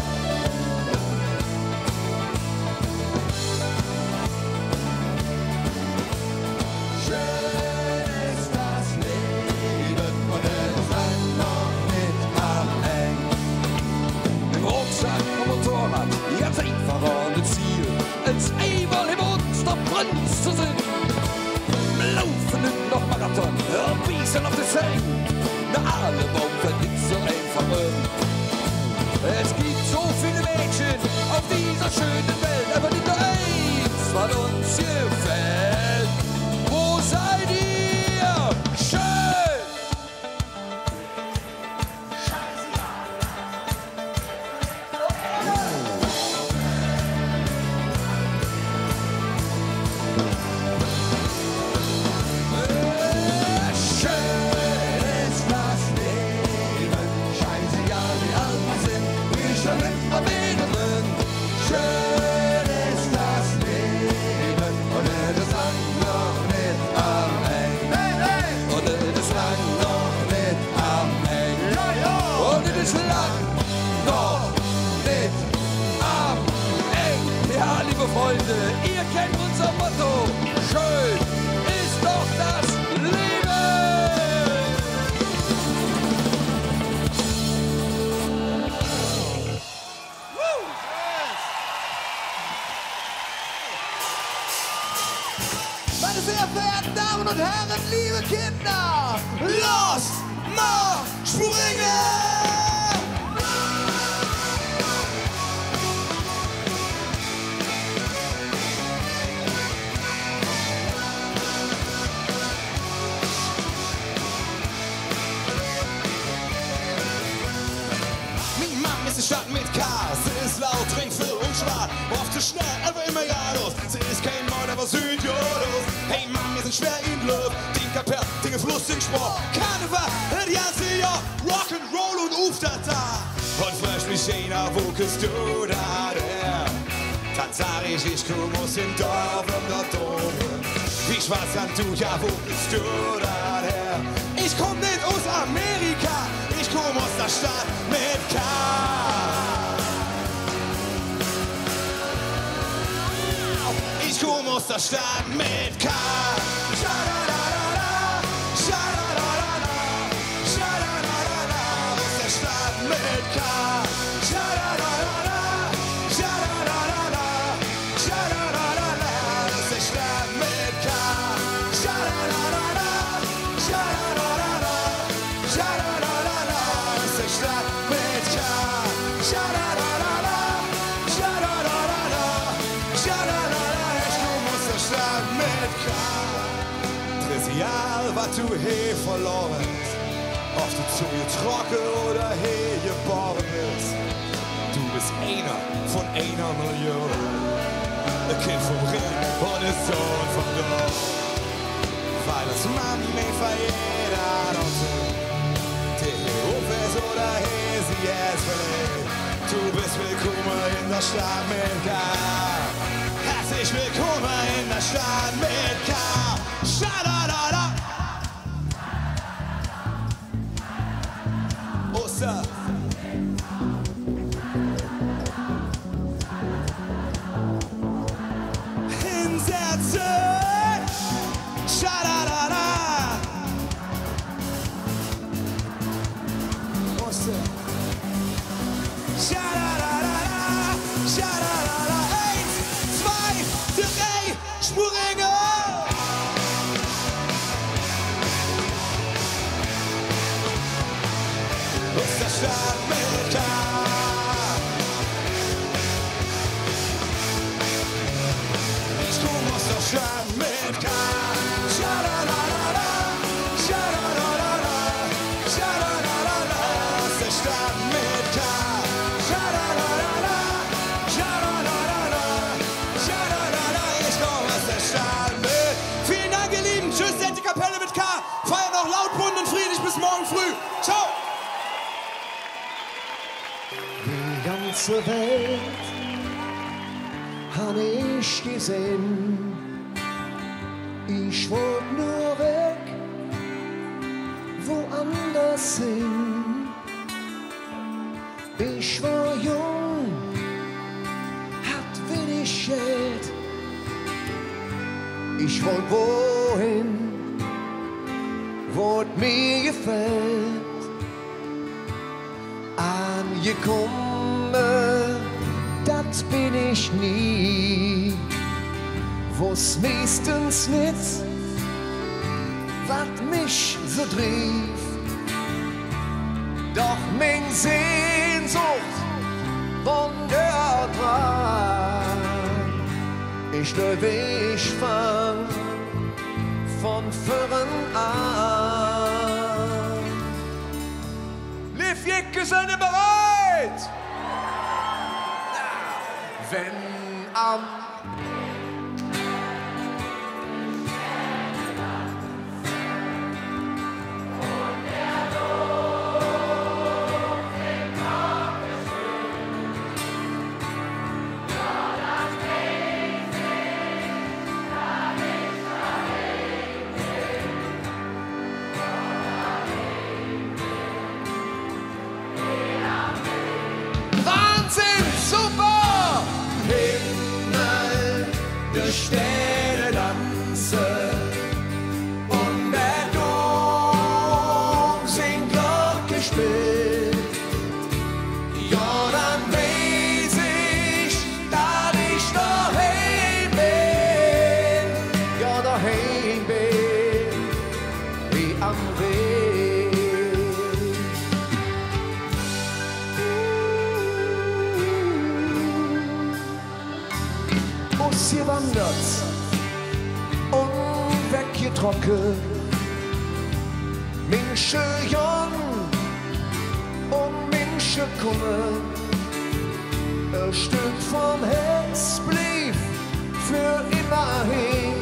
Schön ist das Leben und es ist lang noch nicht am Ende. Im Rucksack und Motorrad, ganz einfach an das Ziel, als einmal im Monster Prinz zu sein. Laufen noch Marathon, Biesen auf das Hang. Na, alle Baum verdient so einfach Es gibt so viele Mädchen auf dieser schönen Welt, aber nicht nur eins, was uns gefällt. Wo seid ihr? Schön! Freunde, ihr kennt unser Motto. Schön ist doch das Leben. Meine sehr verehrten Damen und Herren, liebe Kinder, los, mal springen! Stadt mit K, sie ist laut, trinkvoll und schwarz, oft zu schnell, aber immer geradeaus. Sie ist kein Mord, aber Südjodos. Hey Mann, wir sind schwer in Luft, den Kapert, den Fluss, den Sport. Karneval, das ganze Jahr, Rock'n'Roll und Uftata. Und fragst mich einer, wo kannst du da, der? Dann sag ich komm aus dem Dorf und dort oben. Wie schwarz an du, ja, wo bist du da, der? Ich komm nicht aus Amerika, ich komm aus der Stadt mit K. Ich komm aus der Stadt mit K. Scha-da-da-da-da, scha-da-da-da-da, scha-da-da-da-da, aus der Stadt mit K. Scha-da-da-da-da, scha-da-da-da-da, scha-da-da-da-da, aus der Stadt mit K. Scha-da-da-da-da, scha-da-da-da-da, scha-da-da-da-da, aus der Stadt mit K. Scha-da-da-da-da, scha-da-da-da-da, scha-da-da-da-da. Trivial, was du hier verloren hast, ob du zu trocken oder hier geboren bist. Du bist einer von einer Million, ein Kind vom Ring und ein Sohn vom Dorf. Weil es Mami verjährt und die hier hoch ist oder hier sie es will. Du bist willkommen in der Stadt mit K. Herzlich willkommen in der Stadt mit K. Scha-da-da-da. Oster. Hinsetzen. Scha-da-da-da. Oster. Scha-da-da-da-da. Scha-da-da-da. 1, 2, 3, Springen! Aus der Stadt mit K. Ich komm aus der Stadt mit K. Scha-da-da-da-da, scha-da-da-da-da, scha-da-da-da-da, aus der Stadt mit K. Scha-da-da-da-da, scha-da-da-da-da, morgen früh. Ciao. Die ganze Welt hab ich gesehen. Ich wollte nur weg, woanders hin. Ich war jung, hat wenig Geld. Ich wollte wohin, wo es mir gefällt. Angekommen, das bin ich nie. Wo's meistens nicht, wat mich so trief. Doch mein Sehnsucht wundert dran. Ich glaube, ich fang von vorn an. Liv Jecke, seid ihr bereit? Wenn am Sterne tanzen und der Dom singt Glocke spielt. Ja, dann weiß ich, dass ich daheim bin. Ja, daheim bin, wie am Weg. Ausgewandert und weggetrocknet. Menschen jung und Menschen kommen. Ein Stück vom Herz blieb für immer hin.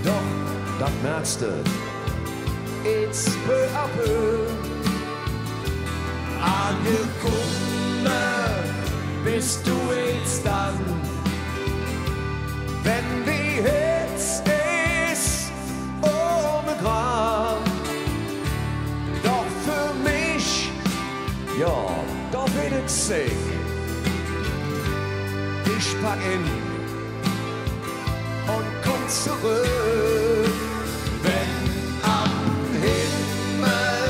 Doch, das merkst du, it's peu à peu. Angekommen bist du jetzt dann, wenn die Hitze ist ohne Gram. Doch für mich, ja, da bin ich sick. Ich pack in und komm zurück, wenn am Himmel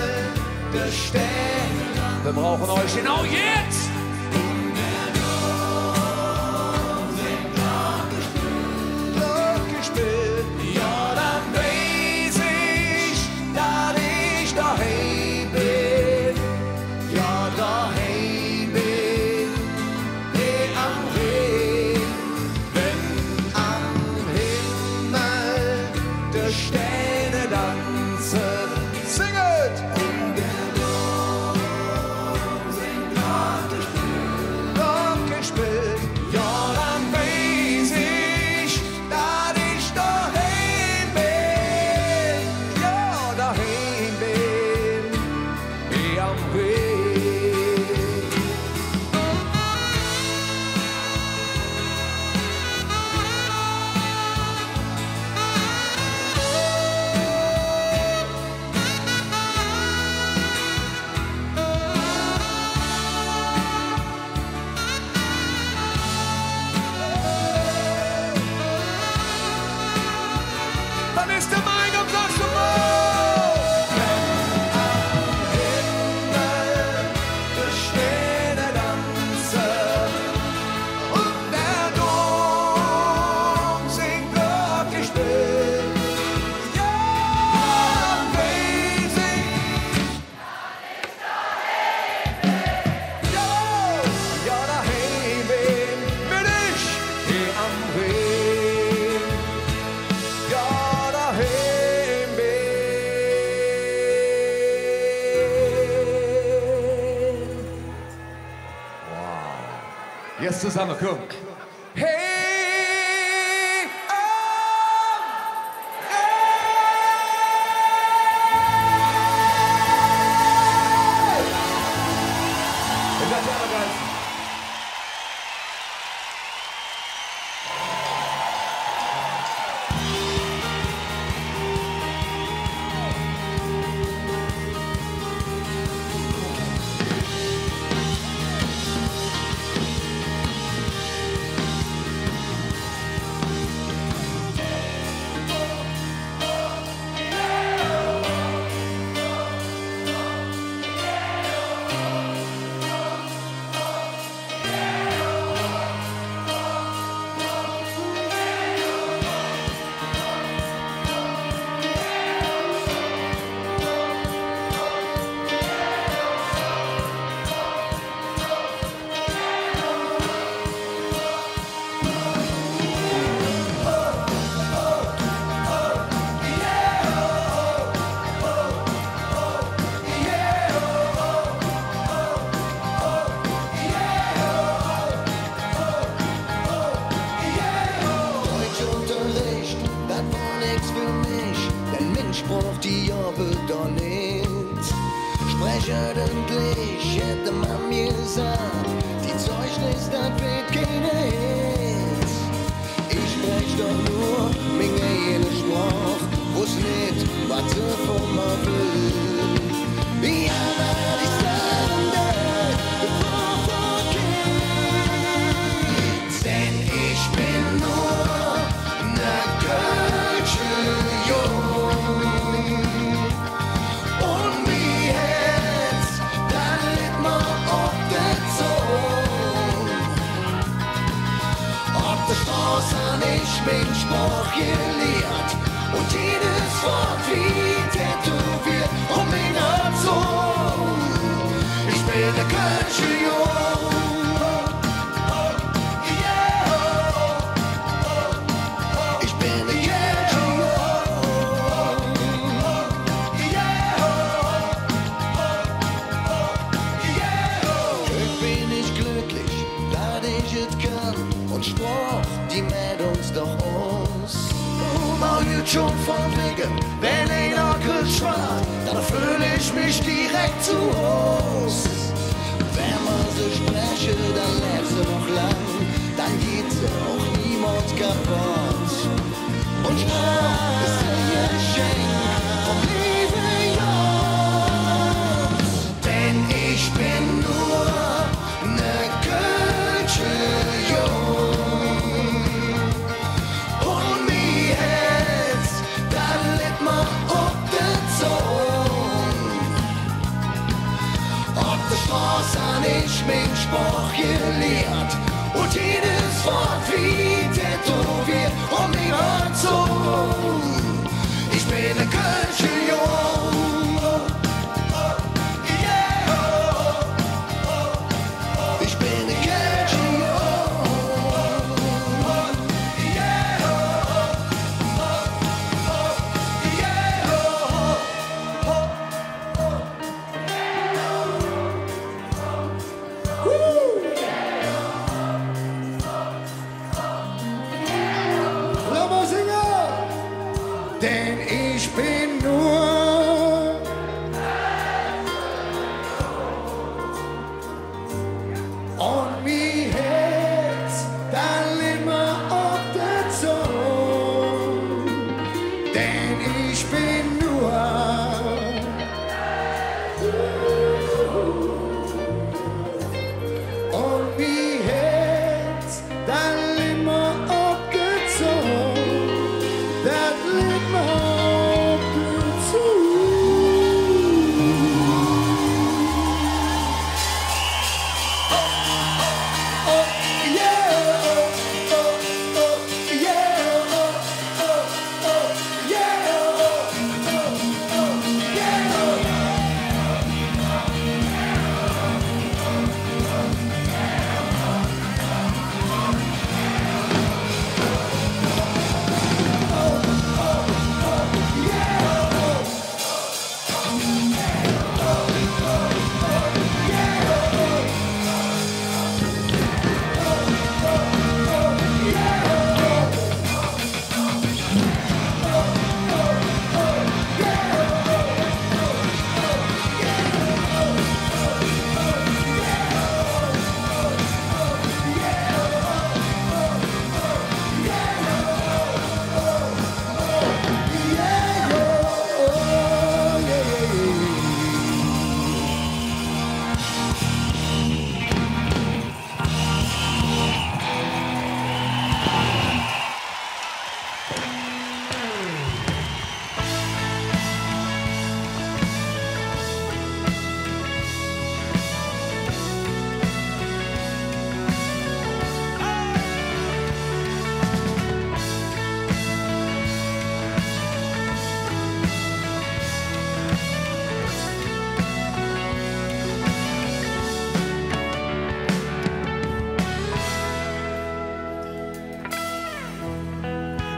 der Sterne. Wir brauchen euch genau jetzt! Ja, dann weiß ich, dass ich daheim bin. Ja, daheim bin, wie am Rhein. Wenn am Himmel der Sterne tanzen, singet! Und der Dom singt Glocke spielt. Ja, dann weiß ich, dass ich daheim bin. Ja, daheim bin, wie am Weg. Dann ist der Main am Saxophon. Wenn am Himmel der Sterne tanzen und der Dom singt Glocke spielt, ja, dann weiß ich, ja, daheim bin ich, wie am Rhein. Ja, daheim bin. Wow. Jetzt zusammen, komm. Hey, am Rhein. ordentlich, hätte man mir gesagt. Die Zeugnis, das wird keine Hits. Ich sprech doch nur meine jene Sprache, wo's nicht, was sie von mir will. Ja, weil ich sage, bevor vergeht, denn ich bin nur ne Kölsche Jung. Und wie Herz, dann litt man auf der Zunge. Auf der Straße han ich mein Spruch gelehrt und jedes Wort wie tätowiert um meine Zunge. Ich bin der Kölsche Jung. Ich bin der Kölsche Jung. Ich bin nicht glücklich, da ich es kann und sprach die Mäd uns doch aus. Mal wird schon von wegen, wenn ein Onkel schwart, dann fühle ich mich direkt zu Haus. Wenn man so spreche, dann lebst du noch lang, dann geht auch niemand kaputt. Und Sprache ist ein Geschenk vom lieben Jungs. Denn ich bin nur ne Kölsche Jung. Und mir Herz, da litt man auf der Zunge. Auf der Straße han ich mein Spruch gelehrt und jedes Wort wie tätowiert um meine Zunge. Ich bin der Kölsche Jung. Ich bin der Kölsche Lass mal singen! Denn ich bin nur und mir Herz, dann litt man auf der Zunge. Denn ich bin nur und mir Herz, dann litt man auf der Zunge. That lit my heart to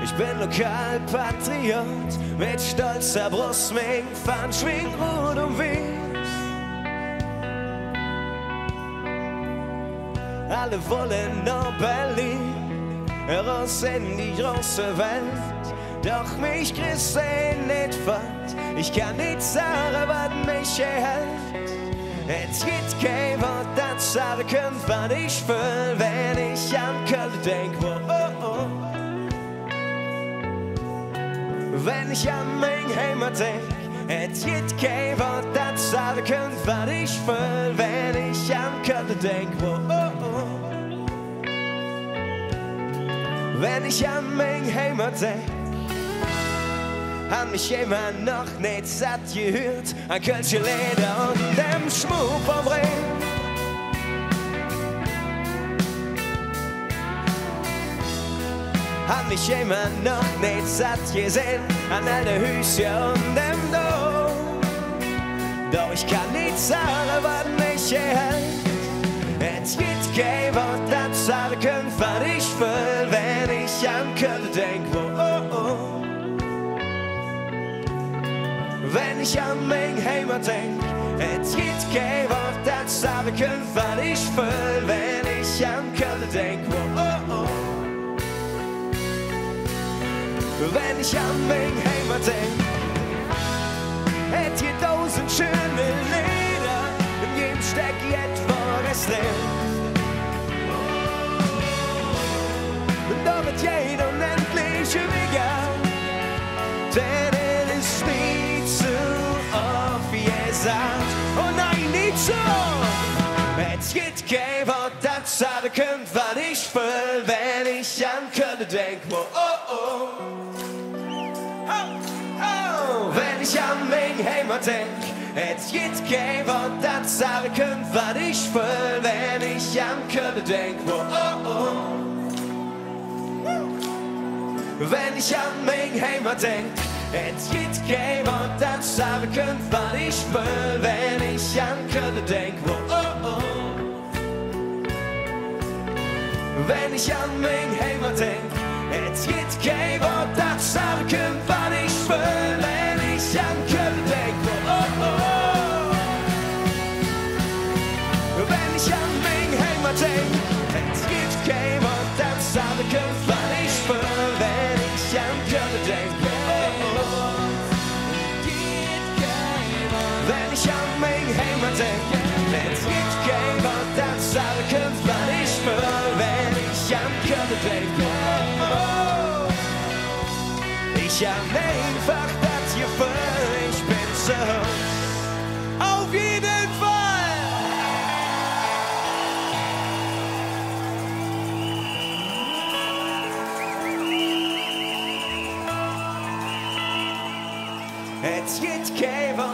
Ich bin Lokalpatriot mit stolzer Brust, mit Fahnen schwingen rot und weiß. Alle wollen nach Berlin, raus in die große Welt. Doch mich kriegst du nicht fort, ich kann nicht sagen, was mich hält. Es gibt kein Wort, das sagen kann, was ich will, wenn ich an Köln denk. Oh, oh. Wenn ich an mein Heimat denk, es gibt kein Wort, das sagen kann, was ich will, wenn ich an Köln denk. Oh, oh. Wenn ich an mein Heimat denk, han mich jemand noch nicht satt gehört, an Kölsche Leder und dem Schmuck vom Ring. Han mich jemand noch nicht satt gesehen, an all der Hüse und dem Dom. Doch ich kann nicht sagen, was mich hält. Es gibt kein Wort, das sagen kann, was ich will, wenn ich an Köln denk. Oh, oh. Wenn ich an mein Heimat denk, es gibt kein Wort, das sagen kann, was ich will, wenn ich an Köln denk. Oh, oh. Wenn ich an mein Heimat denk, es gibt 1000 schöne Lieder, in jedem steck etwas drin. Und da wird jeder unendlich übiger, denn es ist nie zu oft, wie sagt, oh nein, nicht so. Es gibt kein Wort, das sagen kann, was ich will, wenn ich an Köln denk. Oh, oh, oh. Wenn ich an mein Heimat denk, es gibt kein Wort, das sagen kann, was ich will, wenn ich an Köln denk. Oh, oh, oh. Wenn ich an mein Heimat denk, es gibt kein Wort, das sagen kann, was ich will, wenn ich an Köln denk. Oh, oh, oh. Wenn ich an mein Heimat denk, es gibt kein Wort, das sagen kann, was ich will, wenn ich an Köln denk. Oh, oh, oh. Wenn ich an mein Heimat denk, es gibt kein Wort, das sagen kann, was ich will, wenn ich an Köln denk. Oh, oh. Wenn ich an mein Heimat denk, es gibt kein Wort, das sagen kann, was ich will, wenn ich an Köln denk. Oh, oh. Ich hab einfach das Gefühl, ich bin so auf jeden Fall. Es gibt kein Wort.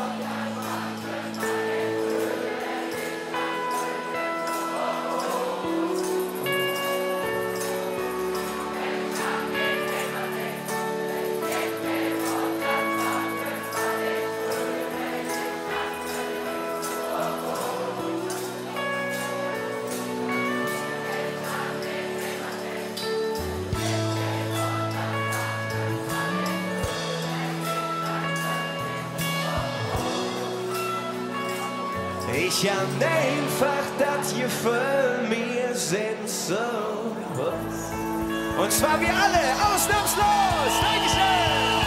Ich hab einfach das Gefühl, wir sind so. Und zwar wir alle, ausnahmslos. Dankeschön.